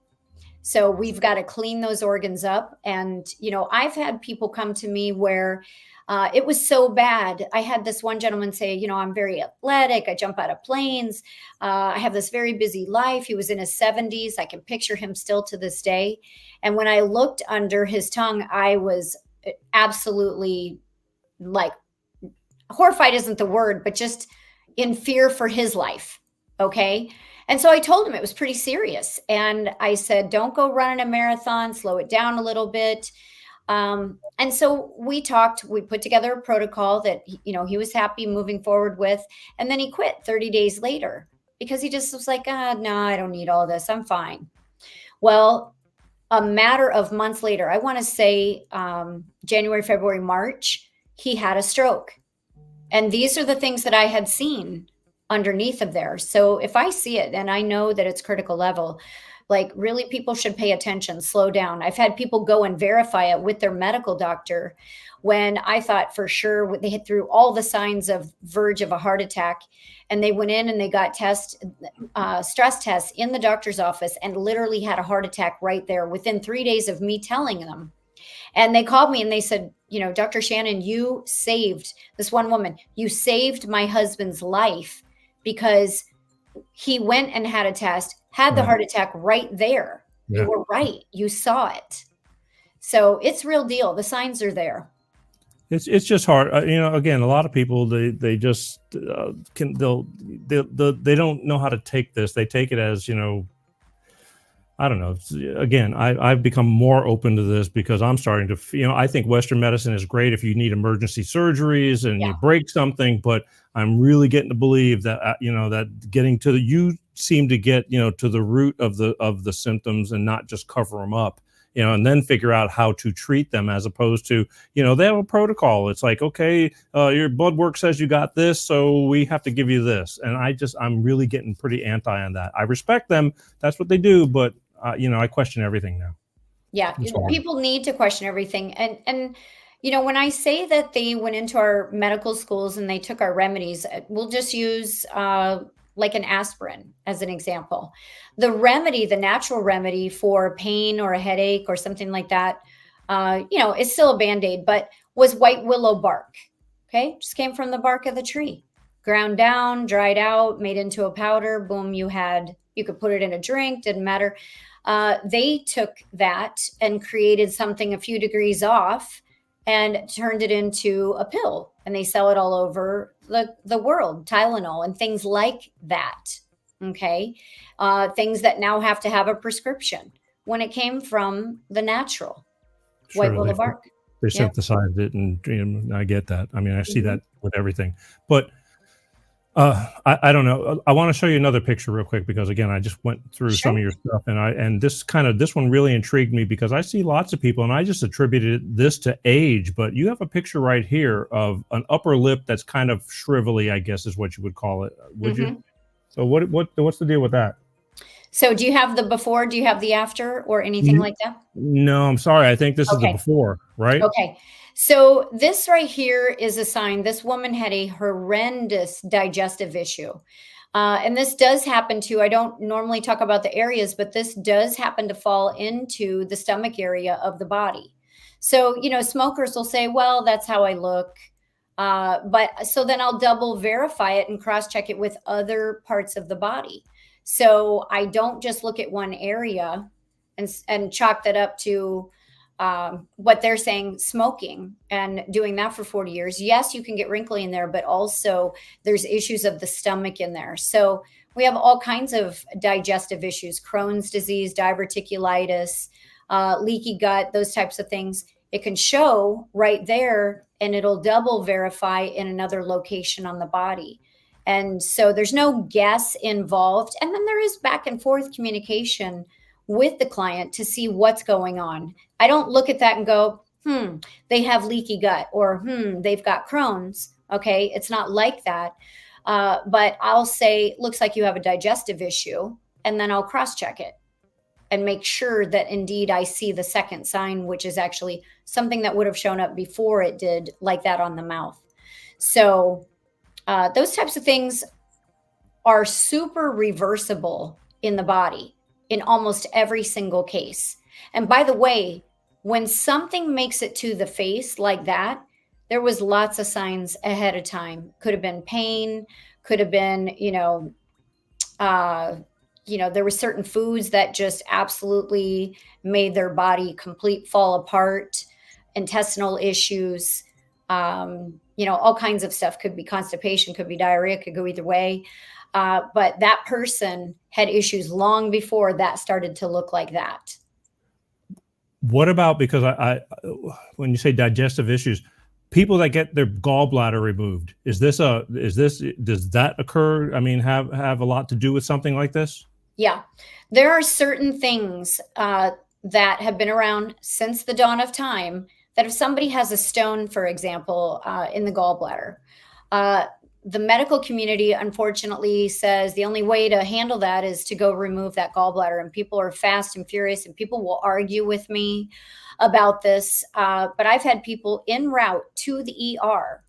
So we've got to clean those organs up. And, I've had people come to me where it was so bad. I had this one gentleman say, I'm very athletic. I jump out of planes. I have this very busy life. He was in his 70s. I can picture him still to this day. And when I looked under his tongue, I was absolutely like horrified isn't the word, but just in fear for his life. Okay. And so I told him it was pretty serious. And I said, don't go running a marathon, slow it down a little bit. And so we talked, we put together a protocol that, he was happy moving forward with. And then he quit 30 days later because he just was like, no, I don't need all this. I'm fine. Well, a matter of months later, I want to say January, February, March, he had a stroke. And these are the things that I had seen underneath of there. So if I see it and I know that it's critical level, like really people should pay attention, slow down. I've had people go and verify it with their medical doctor when I thought for sure they hit through all the signs of verge of a heart attack. And they went in and they got stress tests in the doctor's office and literally had a heart attack right there within 3 days of me telling them. And they called me and they said, Dr. Shannon, you saved this one woman. You saved my husband's life because he went and had a test, had the heart attack right there. Yeah. You were right. You saw it. So it's real deal. The signs are there. It's just hard. Again, a lot of people, they just they don't know how to take this. They take it as, I don't know. Again, I've become more open to this because I'm starting to, I think Western medicine is great if you need emergency surgeries and you break something, but I'm really getting to believe that, that getting to you seem to get, to the root of the symptoms and not just cover them up, and then figure out how to treat them as opposed to, they have a protocol. It's like, okay, your blood work says you got this, so we have to give you this. And I'm really getting pretty anti on that. I respect them. That's what they do. But I question everything now. Yeah, people need to question everything. And when I say that they went into our medical schools and they took our remedies, we'll just use like an aspirin, as an example. The remedy, the natural remedy for pain or a headache or something like that, it's still a Band-Aid, but was white willow bark. Okay. Just came from the bark of the tree, ground down, dried out, made into a powder. Boom. You could put it in a drink, didn't matter. They took that and created something a few degrees off and turned it into a pill, and they sell it all over the world, Tylenol and things like that. Okay. Things that now have to have a prescription when it came from the natural white willow bark. They synthesized it, and I get that. I mean, I see that with everything, but I don't know. I want to show you another picture real quick, because again, I just went through some of your stuff, and this one really intrigued me, because I see lots of people, and I just attributed this to age, but you have a picture right here of an upper lip that's kind of shrivelly, I guess is what you would call it. Would you? So what's the deal with that? So do you have the before? Do you have the after or anything like that? No, I'm sorry. I think this is the before, right? Okay. So this right here is a sign. This woman had a horrendous digestive issue. And this does happen to, I don't normally talk about the areas, but this does happen to fall into the stomach area of the body. So, smokers will say, well, that's how I look. But so then I'll double verify it and cross-check it with other parts of the body. So I don't just look at one area and chalk that up to what they're saying, smoking and doing that for 40 years. Yes, you can get wrinkly in there, but also there's issues of the stomach in there. So we have all kinds of digestive issues, Crohn's disease, diverticulitis, leaky gut, those types of things. It can show right there, and it'll double verify in another location on the body. And so there's no guess involved. And then there is back and forth communication with the client to see what's going on. I don't look at that and go, they have leaky gut, or they've got Crohn's. Okay. It's not like that. But I'll say, looks like you have a digestive issue. And then I'll cross-check it and make sure that indeed I see the second sign, which is actually something that would have shown up before it did, like that on the mouth. So those types of things are super reversible in the body in almost every single case. And by the way, when something makes it to the face like that, there was lots of signs ahead of time. Could have been pain, could have been, there were certain foods that just absolutely made their body complete fall apart, intestinal issues, all kinds of stuff. Could be constipation, could be diarrhea, could go either way. But that person had issues long before that started to look like that. What about, because I when you say digestive issues, people that get their gallbladder removed, does that occur? I mean, have a lot to do with something like this? Yeah, there are certain things that have been around since the dawn of time, that if somebody has a stone, for example, in the gallbladder, the medical community unfortunately says the only way to handle that is to go remove that gallbladder. And people are fast and furious, and people will argue with me about this. But I've had people en route to the ER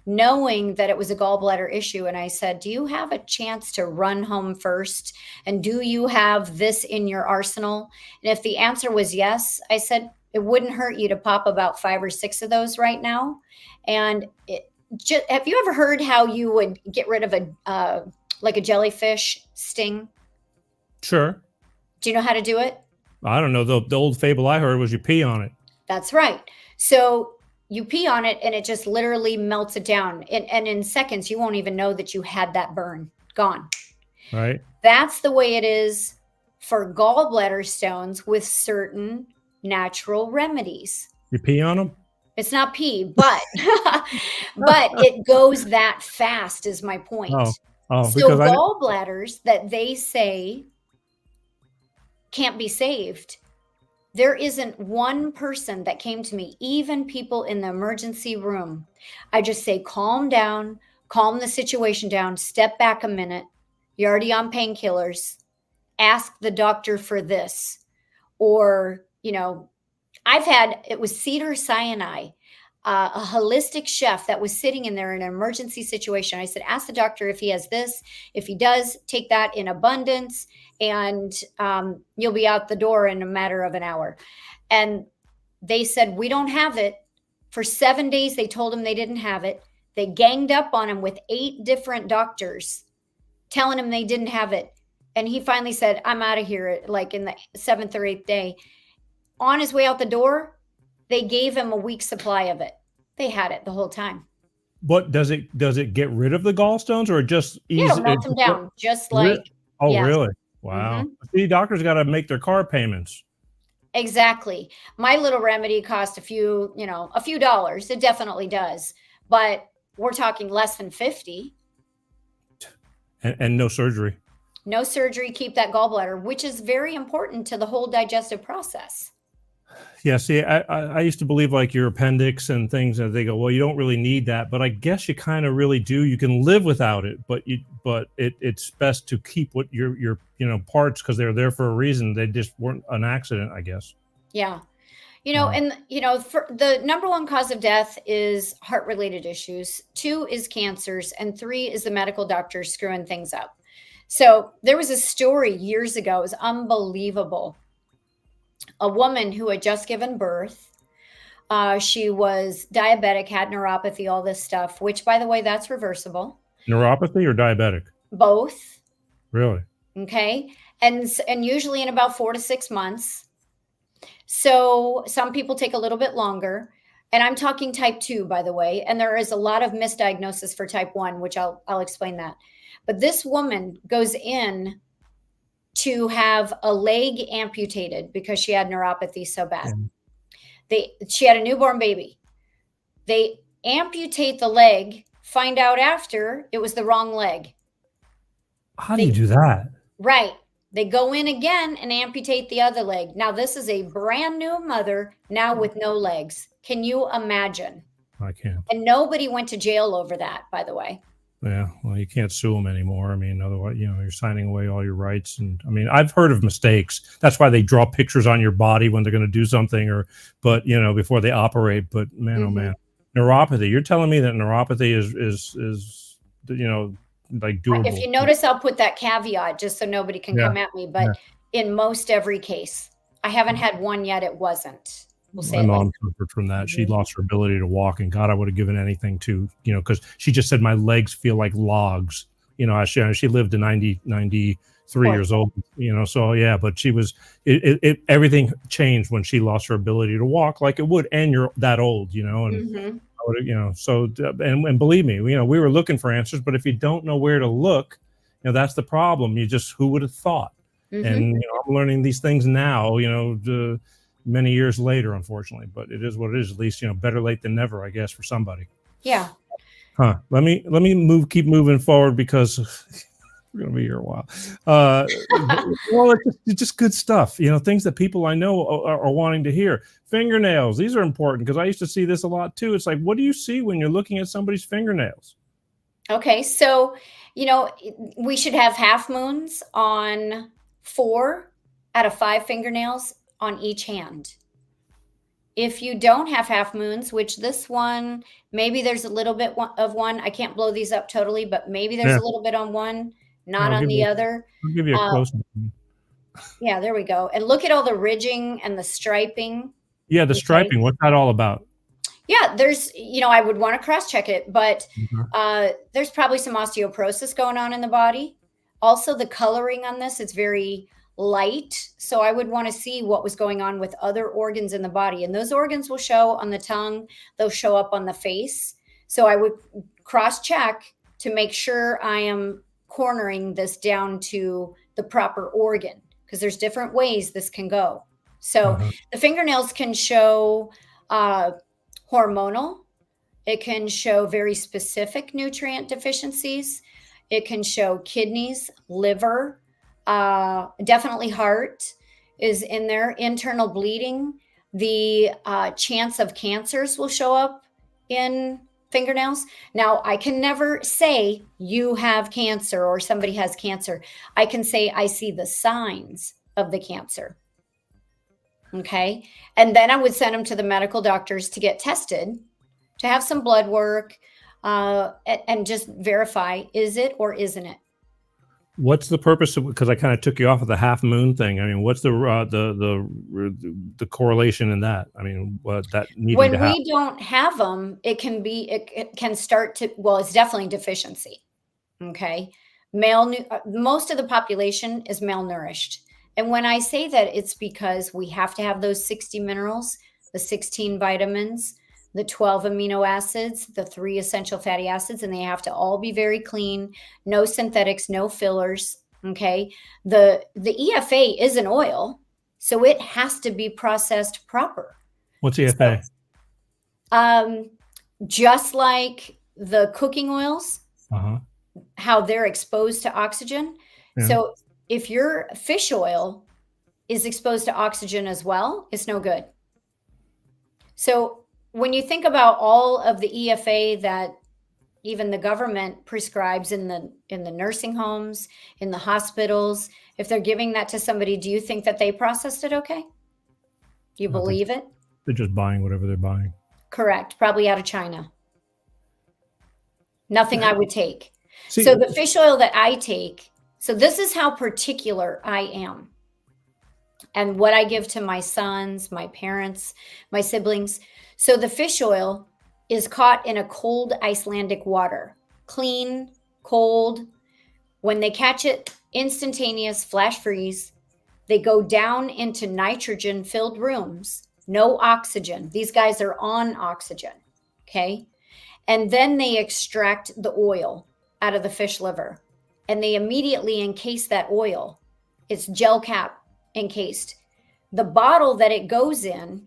knowing that it was a gallbladder issue. And I said, do you have a chance to run home first? And do you have this in your arsenal? And if the answer was yes, I said, it wouldn't hurt you to pop about 5 or 6 of those right now. And have you ever heard how you would get rid of a jellyfish sting? Sure. Do you know how to do it? I don't know. The old fable I heard was you pee on it. That's right. So you pee on it and it just literally melts it down. And in seconds, you won't even know that you had that burn. Gone. Right. That's the way it is for gallbladder stones with certain natural remedies. You pee on them? It's not pee, but but it goes that fast is my point. So gallbladders that they say can't be saved, there isn't one person that came to me, even people in the emergency room. I just say, calm down, calm the situation down, step back a minute. You're already on painkillers. Ask the doctor for this. Or, it was cedar cyanide. a holistic chef that was sitting in there in an emergency situation. I said, ask the doctor if he has this. If he does, take that in abundance, and you'll be out the door in a matter of an hour. And they said, we don't have it. For 7 days, they told him they didn't have it. They ganged up on him with 8 different doctors telling him they didn't have it. And he finally said, I'm out of here, like in the 7th or 8th day. On his way out the door, they gave him a week's supply of it. They had it the whole time. But does it get rid of the gallstones, or just ease It'll melt them down, just like. Oh, yes. really? Wow. See, doctors got to make their car payments. Exactly. My little remedy cost a few dollars. It definitely does. But we're talking less than 50. And no surgery. No surgery, keep that gallbladder, which is very important to the whole digestive process. Yeah, see, I used to believe like your appendix and things, and they go, well, you don't really need that, but I guess you kind of really do. You can live without it, but it's best to keep what your parts, because they're there for a reason. They just weren't an accident, I guess. Yeah. For the number 1 cause of death is heart-related issues. 2 is cancers, and 3 is the medical doctors screwing things up. So there was a story years ago. It was unbelievable. A woman who had just given birth. She was diabetic, had neuropathy, all this stuff, which, by the way, that's reversible. Neuropathy or diabetic? Both. Really? Okay. And usually in about 4 to 6 months. So some people take a little bit longer. And I'm talking type 2, by the way. And there is a lot of misdiagnosis for type 1, which I'll explain that. But this woman goes in to have a leg amputated because she had neuropathy so bad. She had a newborn baby. They amputate the leg, find out after it was the wrong leg. How do you do that? Right. They go in again and amputate the other leg. Now, this is a brand new mother now with no legs. Can you imagine? I can't. And nobody went to jail over that, by the way. Yeah, well, you can't sue them anymore. I mean, otherwise, you're signing away all your rights. And I mean, I've heard of mistakes. That's why they draw pictures on your body when they're going to do something, before they operate. But man, oh man, neuropathy. You're telling me that neuropathy is like doable. If you notice, I'll put that caveat just so nobody can come at me. But in most every case, I haven't had one yet. It wasn't. We'll say my mom suffered from that. She lost her ability to walk, and God, I would have given anything to, because she just said my legs feel like logs. She lived to 93 years old, so yeah, but she was, everything changed when she lost her ability to walk, like it would, and you're that old, and and believe me, we were looking for answers, but if you don't know where to look, that's the problem. Who would have thought? And I'm learning these things now, many years later, unfortunately, but it is what it is. At least, better late than never, I guess, for somebody. Yeah. Let me keep moving forward, because we're going to be here a while. Well, it's just good stuff. Things that people I know are wanting to hear. Fingernails. These are important, because I used to see this a lot too. It's like, what do you see when you're looking at somebody's fingernails? Okay. So, we should have half moons on 4 out of 5 fingernails on each hand. If you don't have half moons, which this one, maybe there's a little bit of one. I can't blow these up totally, but maybe there's a little bit on one, not on the other. I'll give you a close one. Yeah, there we go. And look at all the ridging and the striping. Yeah, the striping. What's that all about? Yeah, there's, I would want to cross-check it, but there's probably some osteoporosis going on in the body. Also, the coloring on this, it's very light. So I would want to see what was going on with other organs in the body. And those organs will show on the tongue. They'll show up on the face. So I would cross-check to make sure I am cornering this down to the proper organ, because there's different ways this can go. So the fingernails can show hormonal. It can show very specific nutrient deficiencies. It can show kidneys, liver, definitely heart is in there, internal bleeding. The chance of cancers will show up in fingernails. Now, I can never say you have cancer or somebody has cancer. I can say I see the signs of the cancer. Okay. And then I would send them to the medical doctors to get tested to have some blood work and just verify, is it or isn't it? What's the purpose of, because I kind of took you off of the half moon thing. I mean, what's the correlation in that? I mean, what that needing When to happen? we don't have them, it can start to, well, it's definitely deficiency. Okay. Most of the population is malnourished. And when I say that, it's because we have to have those 60 minerals, the 16 vitamins, the 12 amino acids, the 3 essential fatty acids, and they have to all be very clean, no synthetics, no fillers. Okay. The EFA is an oil, so it has to be processed proper. What's EFA? Just like the cooking oils, Uh-huh. how they're exposed to oxygen. Yeah. So if your fish oil is exposed to oxygen as well, it's no good. So when you think about all of the EFA that even the government prescribes in the nursing homes, in the hospitals, if they're giving that to somebody, do you think that they processed it okay? You believe it? They're just buying whatever they're buying. Correct. Probably out of China. Nothing I would take. See, so the fish oil that I take, so this is how particular I am. And what I give to my sons, my parents, my siblings. So the fish oil is caught in a cold Icelandic water, clean, cold. When they catch it, instantaneous, flash freeze. They go down into nitrogen filled rooms, no oxygen. These guys are on oxygen. Okay. And then they extract the oil out of the fish liver and they immediately encase that oil. It's gel cap encased. The bottle that it goes in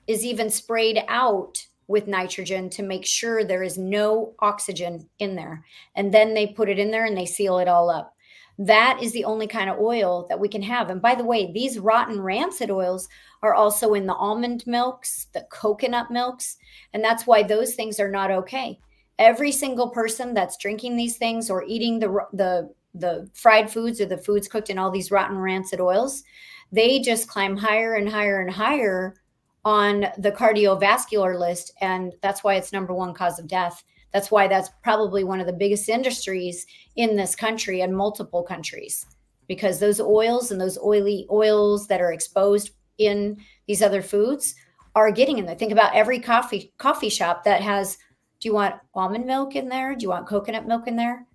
is even sprayed out with nitrogen to make sure there is no oxygen in there. And then they put it in there and they seal it all up. That is the only kind of oil that we can have. And by the way, these rotten rancid oils are also in the almond milks, the coconut milks, and that's why those things are not okay. Every single person that's drinking these things or eating the fried foods or the foods cooked in all these rotten rancid oils, they just climb higher and higher and higher on the cardiovascular list. And that's why it's #1 cause of death. That's why that's probably one of the biggest industries in this country and multiple countries, because those oils and those oily oils that are exposed in these other foods are getting in there. Think about every coffee shop that has, do you want almond milk in there? Do you want coconut milk in there?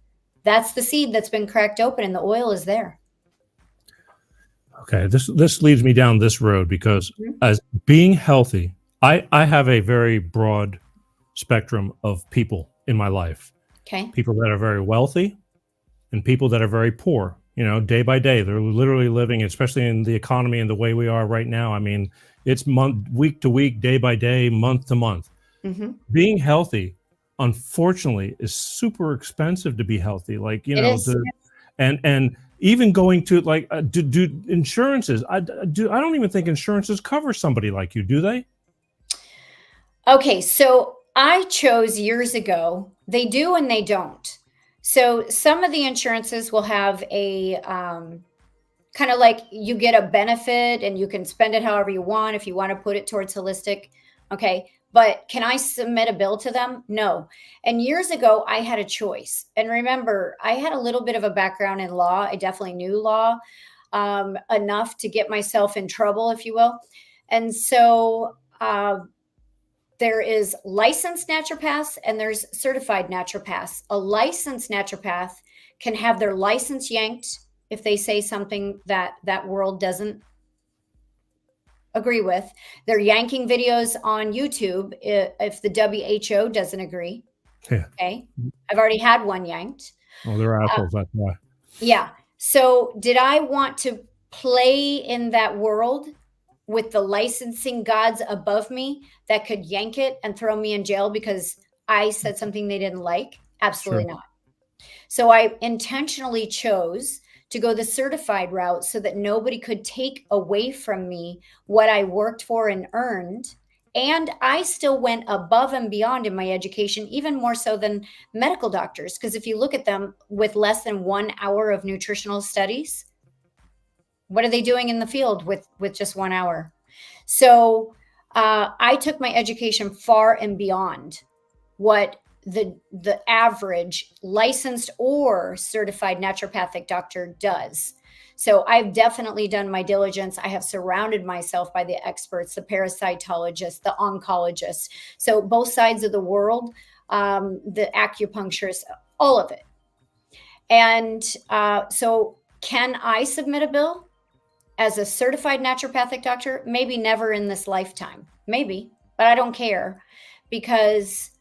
That's the seed that's been cracked open and the oil is there. Okay, this leads me down this road because as being healthy, I have a very broad spectrum of people in my life. Okay. People that are very wealthy and people that are very poor, you know, day by day. They're literally living, especially in the economy and the way we are right now. I mean, it's week to week, day by day, month to month. Mm-hmm. Being healthy, unfortunately, is super expensive to be healthy. Like, you know, and even going to like do insurances. I don't even think insurances cover somebody like you, do they? Okay, so I chose years ago. They do and they don't. So some of the insurances will have a kind of like you get a benefit and you can spend it however you want if you want to put it towards holistic. Okay. But can I submit a bill to them? No. And years ago, I had a choice. And remember, I had a little bit of a background in law. I definitely knew law enough to get myself in trouble, if you will. And so there is licensed naturopaths and there's certified naturopaths. A licensed naturopath can have their license yanked if they say something that that world doesn't agree with. They're yanking videos on YouTube if the WHO doesn't agree. Yeah. Okay. I've already had one yanked. Oh, they're assholes. That's why. Yeah. So did I want to play in that world with the licensing gods above me that could yank it and throw me in jail because I said something they didn't like? Absolutely not. So I intentionally chose to go the certified route so that nobody could take away from me what I worked for and earned. And I still went above and beyond in my education, even more so than medical doctors. Because if you look at them with less than 1 hour of nutritional studies, what are they doing in the field with just 1 hour? So I took my education far and beyond what the average licensed or certified naturopathic doctor does. So I've definitely done my diligence. I have surrounded myself by the experts, the parasitologists, the oncologists. So both sides of the world, the acupuncturists, all of it. And so can I submit a bill as a certified naturopathic doctor? Maybe never in this lifetime, maybe, but I don't care, because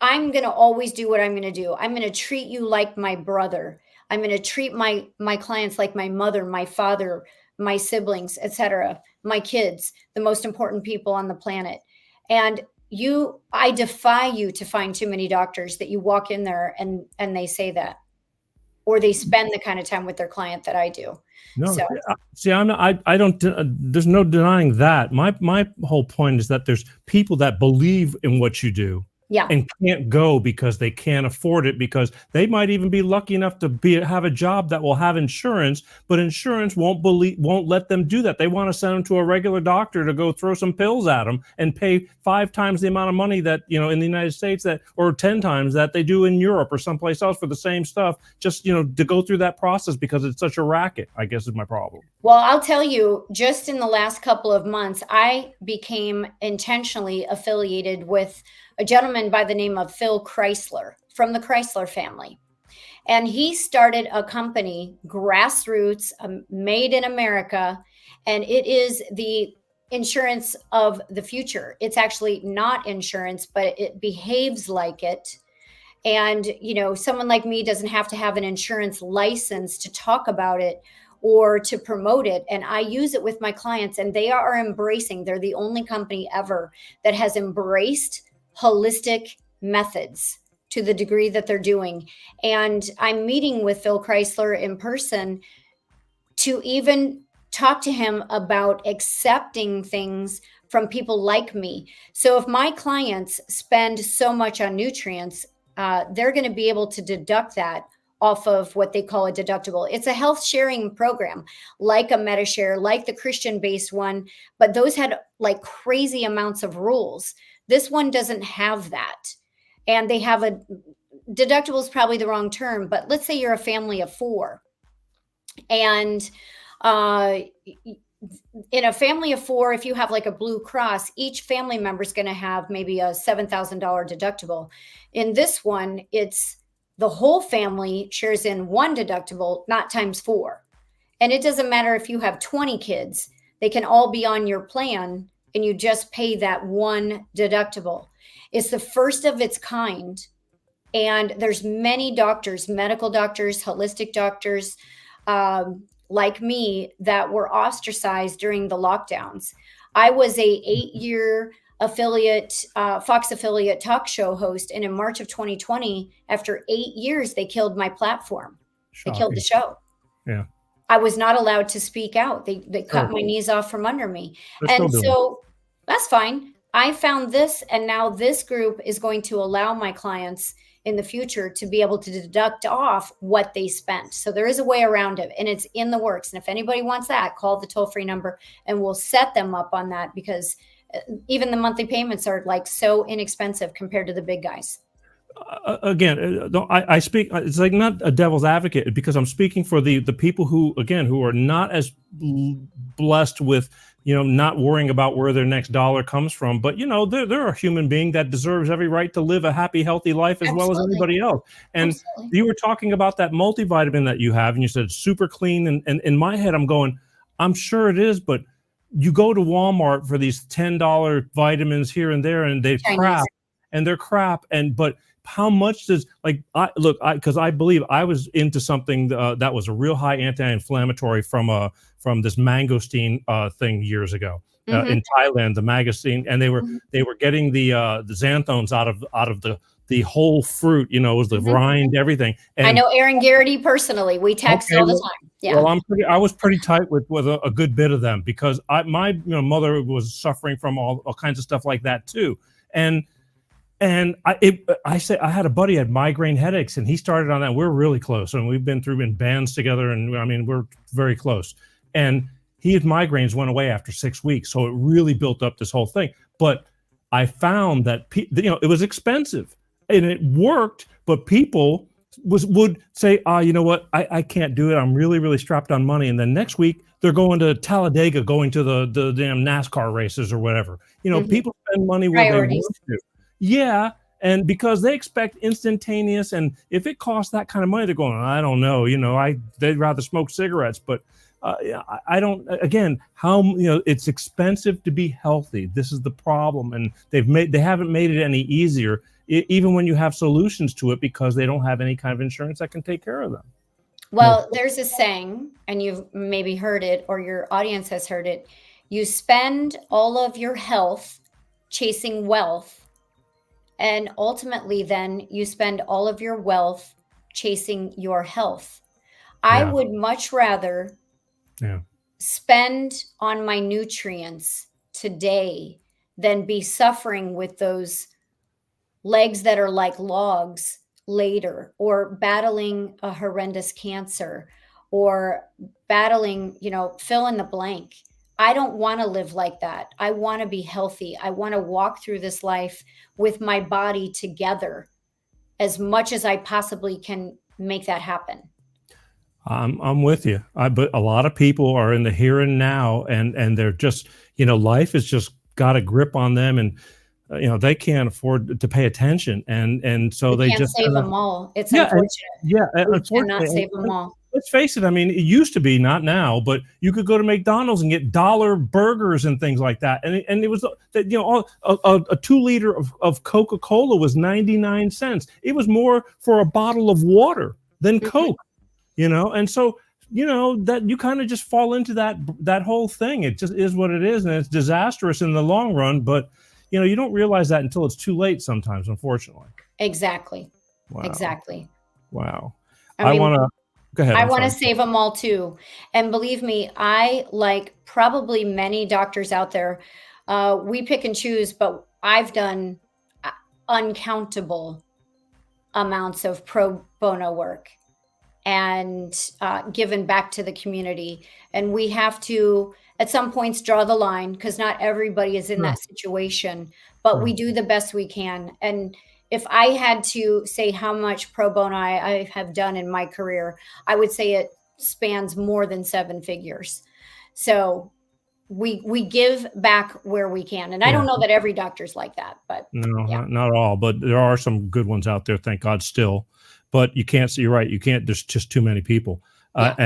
I'm going to always do what I'm going to do. I'm going to treat you like my brother. I'm going to treat my clients like my mother, my father, my siblings, etc., my kids, the most important people on the planet. And I defy you to find too many doctors that you walk in there and they say that, or they spend the kind of time with their client that I do. No, So, see, I don't, there's no denying that. My whole point is that there's people that believe in what you do. yeah. And can't go because they can't afford it, because they might even be lucky enough to have a job that will have insurance, but insurance won't let them do that. They want to send them to a regular doctor to go throw some pills at them and pay 5 times the amount of money that, in the United States, or 10 times that they do in Europe or someplace else for the same stuff, just, to go through that process, because it's such a racket, I guess, is my problem. Well, I'll tell you, just in the last couple of months, I became intentionally affiliated with a gentleman by the name of Phil Chrysler from the Chrysler family. And he started a company, grassroots, made in America, and it is the insurance of the future. It's actually not insurance, but it behaves like it. And, someone like me doesn't have to have an insurance license to talk about it or to promote it. And I use it with my clients, and they are embracing. They're the only company ever that has embraced holistic methods to the degree that they're doing. And I'm meeting with Phil Chrysler in person to even talk to him about accepting things from people like me. So if my clients spend so much on nutrients, they're going to be able to deduct that off of what they call a deductible. It's a health sharing program, like a MediShare, like the Christian-based one, but those had like crazy amounts of rules. This one doesn't have that. And they have deductible is probably the wrong term, but let's say you're a family of 4. And in a family of 4, if you have like a Blue Cross, each family member is going to have maybe a $7,000 deductible. In this one, it's the whole family shares in one deductible, not times 4. And it doesn't matter if you have 20 kids, they can all be on your plan, and you just pay that one deductible. It's the first of its kind. And there's many doctors, medical doctors, holistic doctors, like me, that were ostracized during the lockdowns. I was a 8-year affiliate, Fox affiliate talk show host. And in March of 2020, after 8 years, they killed my platform. Shocking. They killed the show. Yeah. I was not allowed to speak out. They cut my knees off from under me. And so that's fine. I found this, and now this group is going to allow my clients in the future to be able to deduct off what they spent. So there is a way around it, and it's in the works. And if anybody wants that, call the toll-free number and we'll set them up on that, because even the monthly payments are like so inexpensive compared to the big guys. Again, I speak, it's like not a devil's advocate, because I'm speaking for the people who are not as blessed with, not worrying about where their next dollar comes from. But, they're a human being that deserves every right to live a happy, healthy life as well as anybody else. And you were talking about that multivitamin that you have, and you said super clean. And in my head, I'm going, I'm sure it is, but you go to Walmart for these $10 vitamins here and there, and they're crap. But how much does, because I believe I was into something that was a real high anti-inflammatory from this mangosteen thing years ago in Thailand, the mangosteen, and they were getting the xanthones out of the whole fruit, it was the rind, everything. And I know Aaron Garrity personally. We text all the time. Yeah. Well, I was pretty tight with a good bit of them, because my mother was suffering from all kinds of stuff like that too, and I had a buddy had migraine headaches, and he started on that. We're really close, and we've been in bands together, and I mean, we're very close. And his migraines went away after 6 weeks, so it really built up this whole thing. But I found that it was expensive and it worked, but people would say, you know what, I can't do it. I'm really, really strapped on money. And then next week they're going to Talladega, going to the damn NASCAR races or whatever. People spend money where they want to. Yeah. And because they expect instantaneous, and if it costs that kind of money, they're going, I don't know, they'd rather smoke cigarettes, but I don't, again, it's expensive to be healthy. This is the problem. And they haven't made it any easier, even when you have solutions to it, because they don't have any kind of insurance that can take care of them. Well, there's a saying, and you've maybe heard it, or your audience has heard it. You spend all of your health chasing wealth, and ultimately then you spend all of your wealth chasing your health. I would much rather spend on my nutrients today than be suffering with those legs that are like logs later, or battling a horrendous cancer, or battling, fill in the blank. I don't want to live like that. I want to be healthy. I want to walk through this life with my body together as much as I possibly can make that happen. I'm with you. But a lot of people are in the here and now, and they're just, life has just got a grip on them, and they can't afford to pay attention, and so they can't just save them all. It's unfortunate. Unfortunately, cannot save them all. Let's face it. I mean, it used to be, not now, but you could go to McDonald's and get dollar burgers and things like that. And it was, a 2 liter of Coca-Cola was 99 cents. It was more for a bottle of water than Coke, And so, that you kind of just fall into that whole thing. It just is what it is. And it's disastrous in the long run. But, you don't realize that until it's too late sometimes, unfortunately. Exactly. Wow. Exactly. Wow. I want to. Go ahead. I want to save them all too. And believe me, I, like probably many doctors out there, we pick and choose, but I've done uncountable amounts of pro bono work and given back to the community. And we have to, at some points, draw the line, because not everybody is in that situation, but we do the best we can. And if I had to say how much pro bono I have done in my career, I would say it spans more than 7 figures. So we give back where we can. And I don't know that every doctor's like that, but not all, but there are some good ones out there, thank God, still. But you can't, you're right, you can't, there's just too many people. Let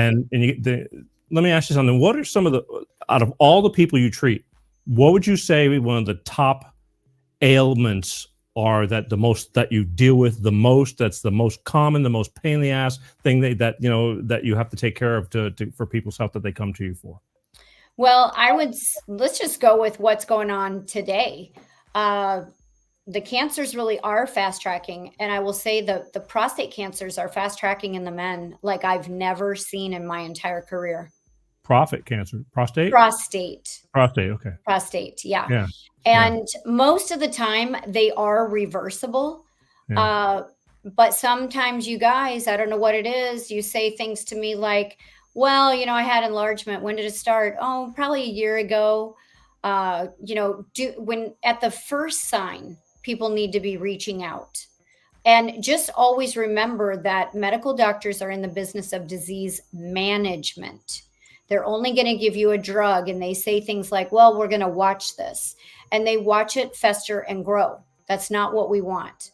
me ask you something. What are some of out of all the people you treat, what would you say one of the top ailments are that you deal with the most, that's the most common, the most pain in the ass thing that you have to take care of for people's health that they come to you for? Well, let's just go with what's going on today. The cancers really are fast tracking. And I will say the prostate cancers are fast tracking in the men like I've never seen in my entire career. Prostate cancer? Prostate? Prostate. Okay. Prostate, yeah. And most of the time they are reversible. But sometimes you guys, I don't know what it is, you say things to me like, well, I had enlargement. When did it start? Oh, probably a year ago. When at the first sign, people need to be reaching out. And just always remember that medical doctors are in the business of disease management. They're only going to give you a drug, and they say things like, well, we're going to watch this. And they watch it fester and grow. That's not what we want.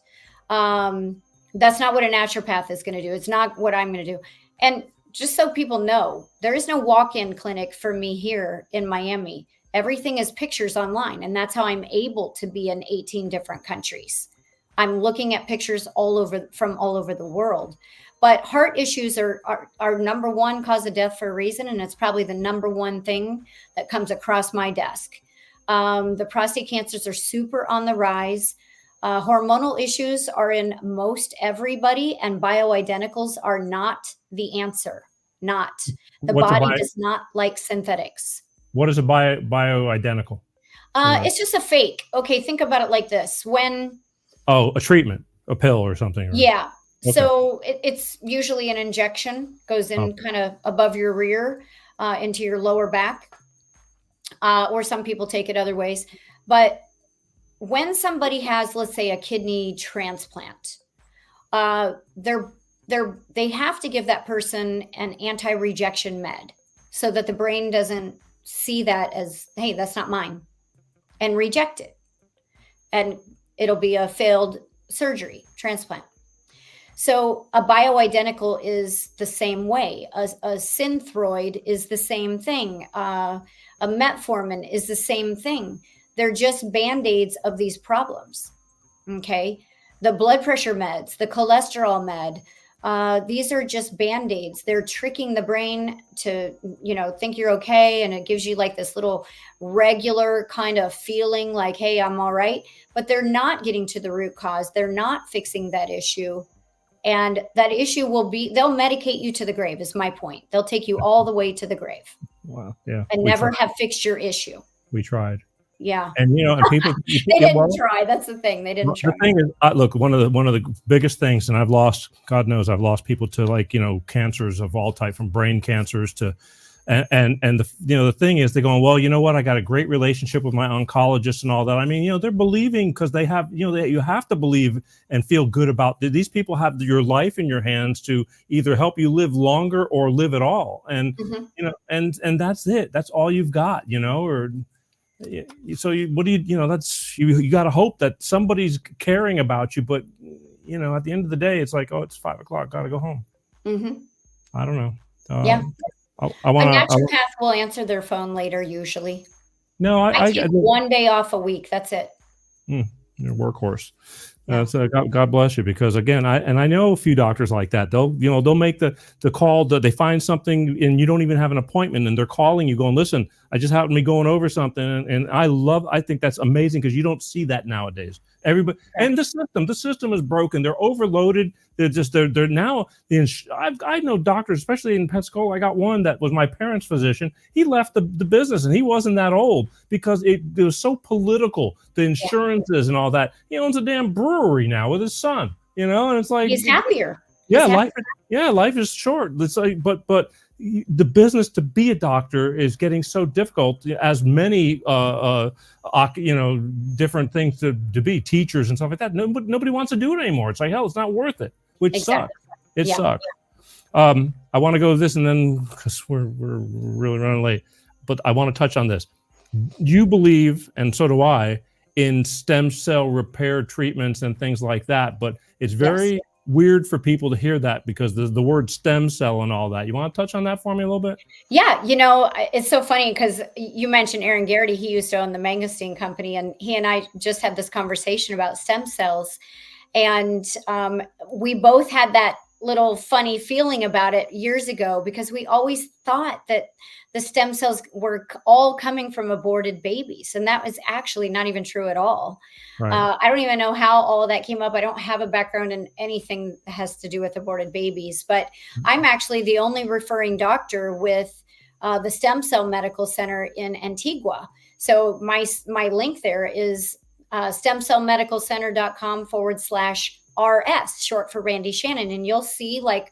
That's not what a naturopath is going to do. It's not what I'm going to do. And just so people know, there is no walk-in clinic for me here in Miami. Everything is pictures online. And that's how I'm able to be in 18 different countries. I'm looking at pictures from all over the world. But heart issues are number one cause of death for a reason. And it's probably the number one thing that comes across my desk. The prostate cancers are super on the rise. Hormonal issues are in most everybody, and bioidenticals are not the answer. The body does not like synthetics. What is a bioidentical? It's just a fake. Okay, think about it like this. A treatment, a pill or something. Right? Yeah. Okay. So it's usually an injection, goes in kind of above your rear, into your lower back. Or some people take it other ways. But when somebody has, let's say, a kidney transplant, they have to give that person an anti-rejection med so that the brain doesn't see that as, hey, that's not mine, and reject it. And it'll be a failed surgery, transplant. So a bioidentical is the same way. A synthroid is the same thing. A metformin is the same thing. They're just Band-Aids of these problems. Okay. The blood pressure meds, the cholesterol med, these are just Band-Aids. They're tricking the brain to, think you're okay. And it gives you like this little regular kind of feeling like, hey, I'm all right. But they're not getting to the root cause. They're not fixing that issue. And that issue they'll medicate you to the grave is my point. They'll take you all the way to the grave. Wow. Yeah. And never have fixed your issue. We tried. Yeah. And, and people they didn't try. That's the thing. They didn't try. The thing is, look, one of the biggest things, and God knows I've lost people to cancers of all type, from brain cancers to, and the thing is, they're going, well, you know what? I got a great relationship with my oncologist and all that. I mean, they're believing because they have, you have to believe and feel good about these people have your life in your hands to either help you live longer or live at all. And, and that's it. That's all you've got, or. So what do that's you got to hope that somebody's caring about you, but at the end of the day, it's like, oh, it's 5 o'clock, gotta go home. I don't know. Yeah, I want a naturopath will answer their phone later usually. No, I take 1 day off a week, that's it. You're a workhorse. So God bless you, because again, I know a few doctors like that. They'll make the call that they find something and you don't even have an appointment, and they're calling you going, listen, I just happened to be going over something. And I think that's amazing, because you don't see that nowadays. Everybody, and the system is broken. They're overloaded. They're now, I know doctors, especially in Pensacola. I got one that was my parents' physician. He left the business, and he wasn't that old, because it was so political, the insurances and all that. He owns a damn brewery now with his son, and it's like, he's happier. Life is short. It's like, but the business to be a doctor is getting so difficult, as many different things to be teachers and stuff like that. Nobody wants to do it anymore. It's like, hell, it's not worth it, which sucks. It sucks. I want to go to this, and then, because we're really running late, but I want to touch on this. You believe, and so do I, in stem cell repair treatments and things like that, but it's very weird for people to hear that, because the word stem cell and all that. You want to touch on that for me a little bit? Yeah, it's so funny, because you mentioned Aaron Garrity. He used to own the Mangosteen company, and he and I just had this conversation about stem cells, and we both had that little funny feeling about it years ago, because we always thought that the stem cells were all coming from aborted babies. And that was actually not even true at all. Right. I don't even know how all of that came up. I don't have a background in anything that has to do with aborted babies, but I'm actually the only referring doctor with the Stem Cell Medical Center in Antigua. So my link there is stemcellmedicalcenter.com/RS, short for Randi Shannon. And you'll see like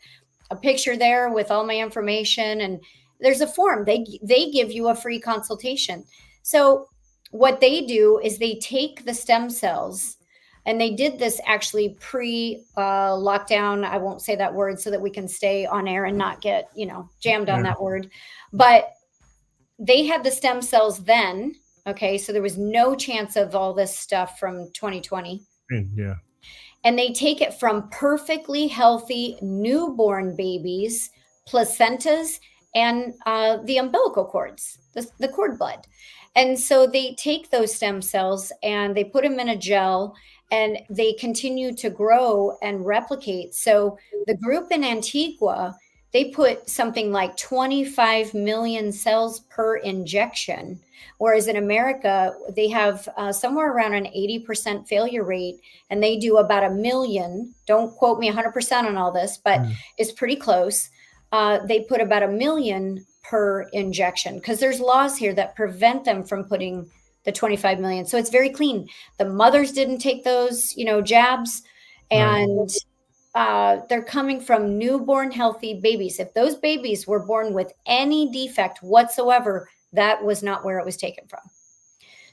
a picture there with all my information, and there's a form. They give you a free consultation. So what they do is they take the stem cells, and they did this actually pre-lockdown. I won't say that word so that we can stay on air and not get, jammed on that word. But they had the stem cells then. Okay. So there was no chance of all this stuff from 2020. Yeah. And they take it from perfectly healthy newborn babies, placentas, and the umbilical cords, the cord blood. And so they take those stem cells and they put them in a gel, and they continue to grow and replicate. So the group in Antigua, they put something like 25 million cells per injection. Whereas in America, they have somewhere around an 80% failure rate, and they do about 1 million. Don't quote me 100% on all this, but it's pretty close. They put about 1 million per injection, because there's laws here that prevent them from putting the 25 million. So it's very clean. The mothers didn't take those, jabs, and they're coming from newborn healthy babies. If those babies were born with any defect whatsoever, that was not where it was taken from.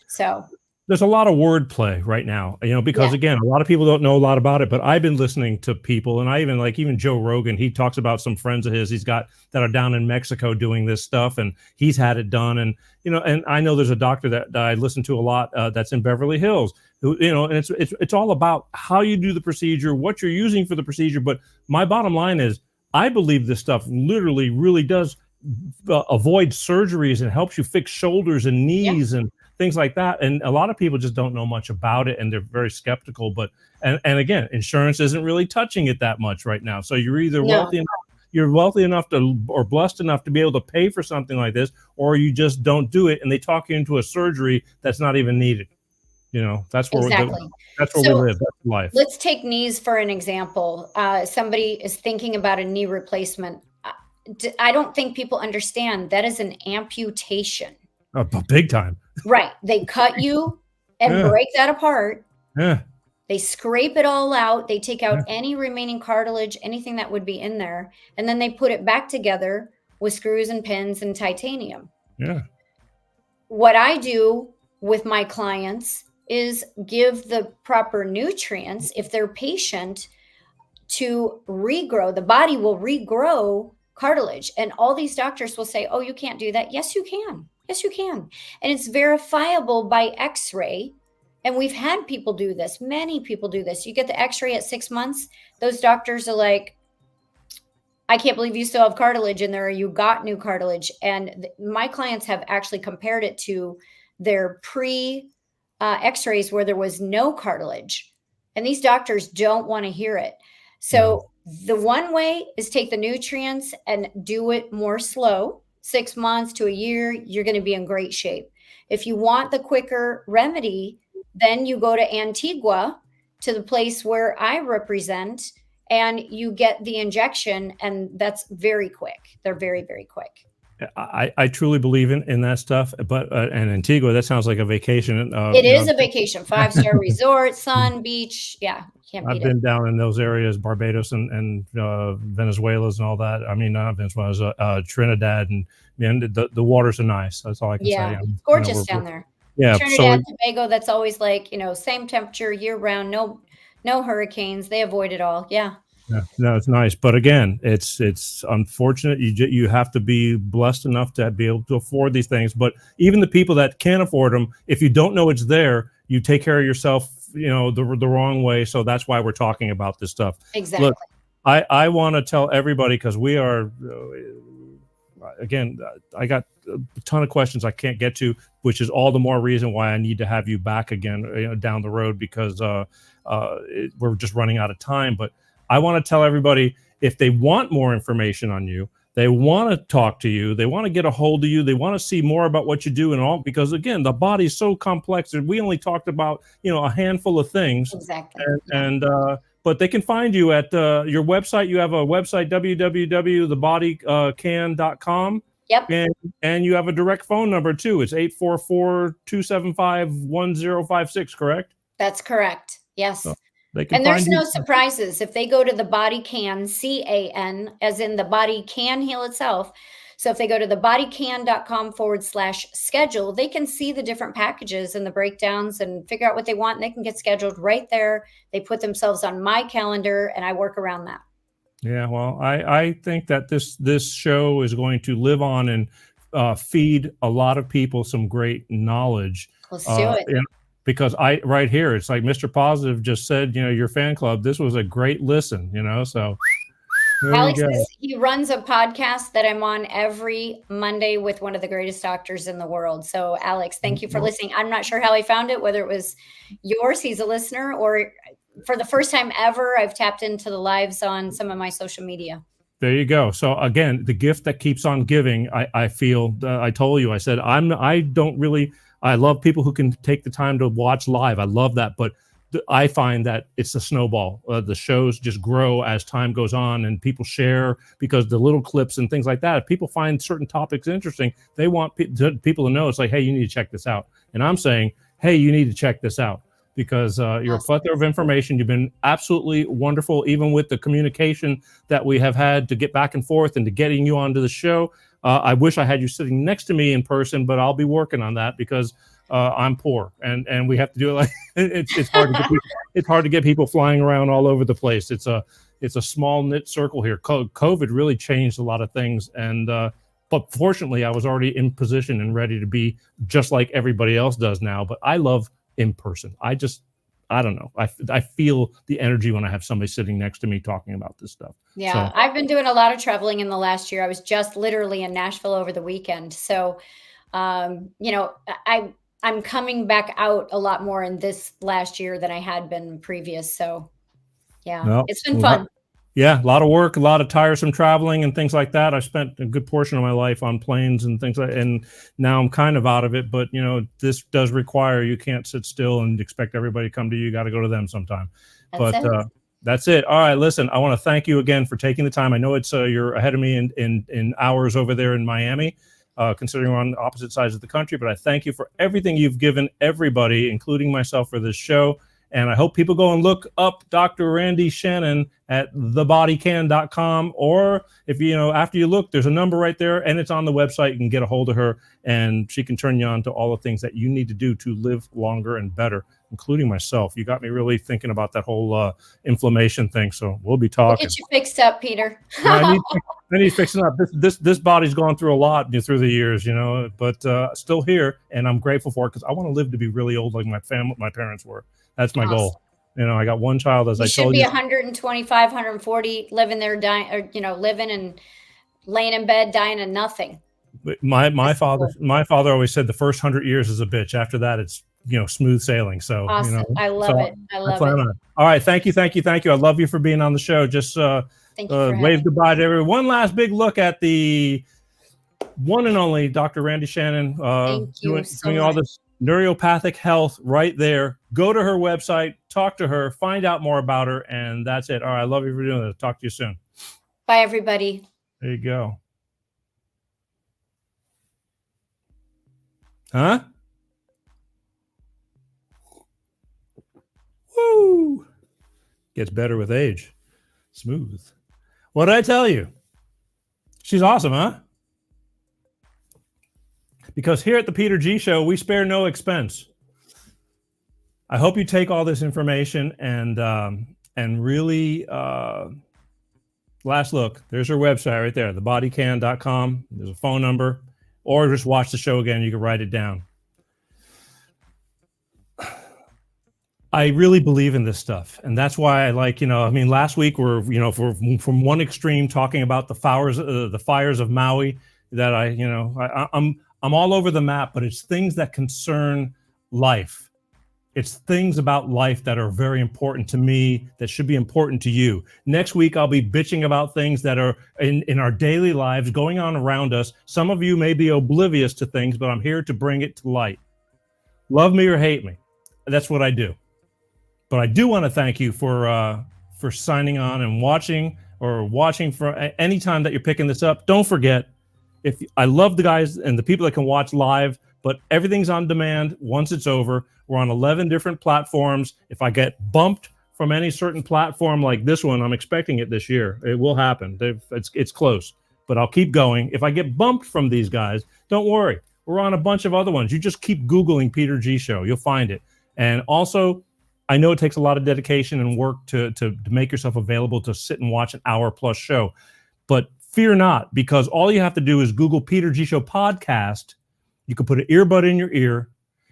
So there's a lot of wordplay right now, because again, a lot of people don't know a lot about it, but I've been listening to people, and I even Joe Rogan, he talks about some friends of his he's got that are down in Mexico doing this stuff, and he's had it done. And, and I know there's a doctor that I listen to a lot that's in Beverly Hills who, and it's all about how you do the procedure, what you're using for the procedure. But my bottom line is, I believe this stuff literally really does avoid surgeries and helps you fix shoulders and knees and things like that. And a lot of people just don't know much about it, and they're very skeptical. But and again, insurance isn't really touching it that much right now. So you're either wealthy enough to, or blessed enough to be able to pay for something like this, or you just don't do it, and they talk you into a surgery that's not even needed. That's where that's where we live. That's life. Let's take knees for an example. Somebody is thinking about a knee replacement. I don't think people understand that is an amputation. Big time. Right. They cut you and break that apart. Yeah. They scrape it all out. They take out any remaining cartilage, anything that would be in there. And then they put it back together with screws and pins and titanium. Yeah. What I do with my clients is give the proper nutrients if they're patient to regrow. The body will regrow cartilage. And all these doctors will say, oh, you can't do that. Yes, you can. Yes, you can. And it's verifiable by x-ray. And we've had people do this. Many people do this. You get the x-ray at 6 months. Those doctors are like, I can't believe you still have cartilage in there, or you got new cartilage. And my clients have actually compared it to their x-rays where there was no cartilage. And these doctors don't want to hear it. So the one way is take the nutrients and do it more slow. 6 months to a year, you're going to be in great shape. If you want the quicker remedy, then you go to Antigua, to the place where I represent, and you get the injection, and that's very quick. They're very, very quick. I truly believe in that stuff, but and Antigua, that sounds like a vacation. It is a vacation, 5-star resort, sun, beach. Yeah, can't beat it. I've been down in those areas, Barbados and Venezuela's and all that. I mean, not Venezuela, Trinidad, and the waters are nice. That's all I can say. It's gorgeous down there. Yeah, Trinidad, Tobago. That's always like same temperature year round. No hurricanes. They avoid it all. Yeah. Yeah, no, it's nice, but again, it's unfortunate. You have to be blessed enough to be able to afford these things. But even the people that can't afford them, if you don't know it's there, you take care of yourself, the wrong way. So that's why we're talking about this stuff. Exactly. Look, I want to tell everybody, because we are, again, I got a ton of questions I can't get to, which is all the more reason why I need to have you back again down the road, because we're just running out of time. But I want to tell everybody, if they want more information on you, they want to talk to you, they want to get a hold of you, they want to see more about what you do and all, because again, the body is so complex that we only talked about, a handful of things. Exactly. But they can find you at your website. You have a website, www.thebodycan.com. Yep. And you have a direct phone number too. It's 844-275-1056, correct? That's correct. Yes. So they can and there's find no you. surprises. If they go to the Bodycan, CAN, as in the body can heal itself. So if they go to thebodycan.com/schedule, they can see the different packages and the breakdowns and figure out what they want, and they can get scheduled right there. They put themselves on my calendar, and I work around that. Yeah, well, I think that this show is going to live on and feed a lot of people some great knowledge. Let's do it. Because right here, it's like Mr. Positive just said, your fan club, this was a great listen, so. Alex, he runs a podcast that I'm on every Monday with one of the greatest doctors in the world. So Alex, thank you for listening. I'm not sure how he found it, whether it was yours, he's a listener, or for the first time ever, I've tapped into the lives on some of my social media. There you go. So again, the gift that keeps on giving, I feel, I told you, I said, I love people who can take the time to watch live. I love that. But I find that it's a snowball. The shows just grow as time goes on, and people share, because the little clips and things like that, if people find certain topics interesting, they want people to know. It's like, hey, you need to check this out. And I'm saying, hey, you need to check this out, because you're a plethora of information. You've been absolutely wonderful, even with the communication that we have had to get back and forth and to getting you onto the show. I wish I had you sitting next to me in person, but I'll be working on that, because I'm poor, and we have to do it like it's hard to get people, it's hard to get people flying around all over the place. It's a small knit circle here. COVID really changed a lot of things, and but fortunately, I was already in position and ready to be just like everybody else does now. But I love in person. I don't know. I feel the energy when I have somebody sitting next to me talking about this stuff. Yeah, So, I've been doing a lot of traveling in the last year. I was just literally in Nashville over the weekend. So, you know, I'm coming back out a lot more in this last year than I had been previous. So, yeah, no, it's been fun. Yeah, a lot of work, a lot of tiresome traveling and things like that. I spent a good portion of my life on planes and things like, and now I'm kind of out of it. But you know, this does require, you can't sit still and expect everybody to come to you. You got to go to them sometime. That's it. All right, listen, I want to thank you again for taking the time. I know it's you're ahead of me in hours over there in Miami, considering we're on opposite sides of the country. But I thank you for everything you've given everybody, including myself, for this show. And I hope people go and look up Dr. Randi Shannon at thebodycan.com, or if you know, after you look, there's a number right there and it's on the website. You can get a hold of her and she can turn you on to all the things that you need to do to live longer and better, including myself. You got me really thinking about that whole inflammation thing. So we'll be talking. We'll get you fixed up, Peter. I need fixing up. This body's gone through a lot through the years, you know, but still here, and I'm grateful for it because I want to live to be really old like my parents were. That's my goal. You know, I got one child, as I told you. You should be 125, 140, living there, dying, or you know, living and laying in bed, dying of nothing. My father always said the first 100 years is a bitch. After that, it's, you know, smooth sailing. So awesome. You know, I love it. I love it. All right, thank you. I love you for being on the show. Just wave goodbye to everyone. One last big look at the one and only Dr. Randi Shannon. Doing all this naturopathic health right there. Go to her website, talk to her, find out more about her, and that's it. All right, I love you for doing this. Talk to you soon. Bye, everybody. There you go. Huh? Woo! Gets better with age. Smooth. What did I tell you? She's awesome, huh? Because here at the Peter G Show, we spare no expense. I hope you take all this information and really last look. There's her website right there, thebodycan.com. There's a phone number, or just watch the show again. You can write it down. I really believe in this stuff, and that's why I like, you know, I mean, last week we're, you know, from one extreme talking about the fires of Maui, that I'm all over the map, but it's things that concern life. It's things about life that are very important to me, that should be important to you. Next week, I'll be bitching about things that are in our daily lives going on around us. Some of you may be oblivious to things, but I'm here to bring it to light. Love me or hate me. That's what I do. But I do want to thank you for signing on and watching for any time that you're picking this up. Don't forget, I love the guys and the people that can watch live, but everything's on demand once it's over. We're on 11 different platforms. If I get bumped from any certain platform like this one, I'm expecting it this year. It will happen. It's close, but I'll keep going. If I get bumped from these guys, don't worry. We're on a bunch of other ones. You just keep Googling Peter G Show. You'll find it. And also, I know it takes a lot of dedication and work to make yourself available to sit and watch an hour-plus show. But fear not, because all you have to do is Google Peter G Show podcast. You can put an earbud in your ear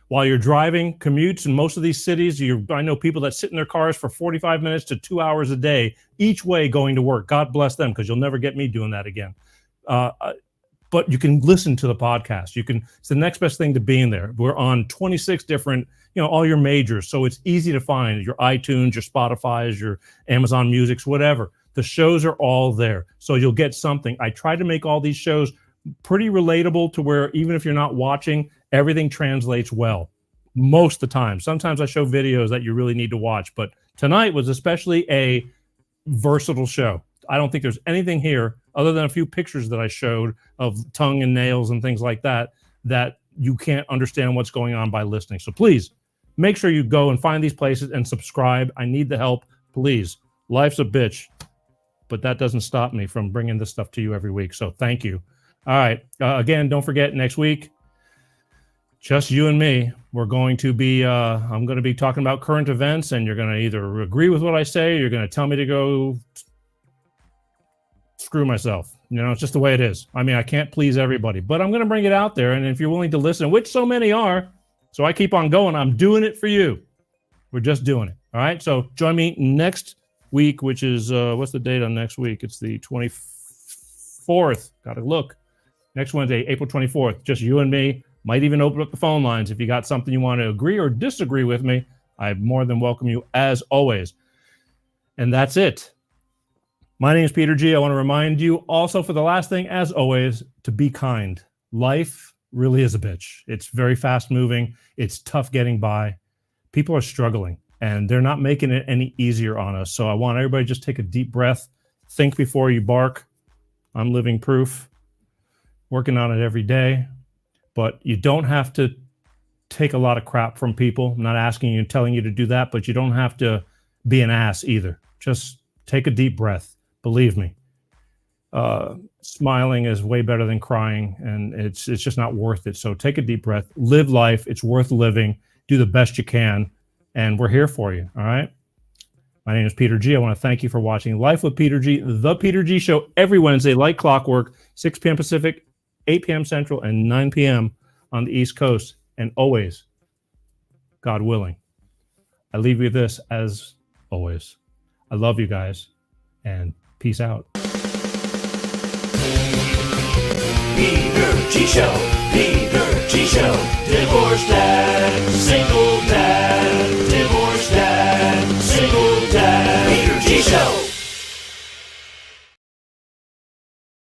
while you're driving, commutes in most of these cities. I know people that sit in their cars for 45 minutes to 2 hours a day, each way going to work. God bless them, because you'll never get me doing that again. But you can listen to the podcast. It's the next best thing to being there. We're on 26 different, all your majors. So it's easy to find your iTunes, your Spotify's, your Amazon Music's, whatever. The shows are all there. So you'll get something. I try to make all these shows pretty relatable to where even if you're not watching, everything translates well most of the time. Sometimes I show videos that you really need to watch, but tonight was especially a versatile show. I don't think there's anything here other than a few pictures that I showed of tongue and nails and things like that you can't understand what's going on by listening. So please make sure you go and find these places and subscribe. I need the help, please. Life's a bitch, but that doesn't stop me from bringing this stuff to you every week. So thank you. All right. Again, don't forget, next week, just you and me. We're going to be, I'm going to be talking about current events, and you're going to either agree with what I say, or you're going to tell me to go screw myself. You know, it's just the way it is. I mean, I can't please everybody, but I'm going to bring it out there. And if you're willing to listen, which so many are, so I keep on going, I'm doing it for you. We're just doing it. All right. So join me next week, which is, what's the date on next week? It's the 24th. Got to look. Next Wednesday, April 24th, just you and me. Might even open up the phone lines. If you got something you want to agree or disagree with me, I more than welcome you as always. And that's it. My name is Peter G. I want to remind you also, for the last thing, as always, to be kind. Life really is a bitch. It's very fast moving. It's tough getting by. People are struggling, and they're not making it any easier on us. So I want everybody to just take a deep breath. Think before you bark. I'm living proof. Working on it every day. But you don't have to take a lot of crap from people. I'm not asking you and telling you to do that, but you don't have to be an ass either. Just take a deep breath. Believe me. Smiling is way better than crying, and it's just not worth it. So take a deep breath. Live life. It's worth living. Do the best you can, and we're here for you. All right? My name is Peter G. I want to thank you for watching Life with Peter G, the Peter G Show, every Wednesday, like clockwork, 6 p.m. Pacific, 8 p.m. Central, and 9 p.m. on the East Coast. And always, God willing, I leave you with this as always. I love you guys, and peace out. Peter G Show, Peter G Show, divorced dad, single dad, divorced dad, single dad, Peter G Show.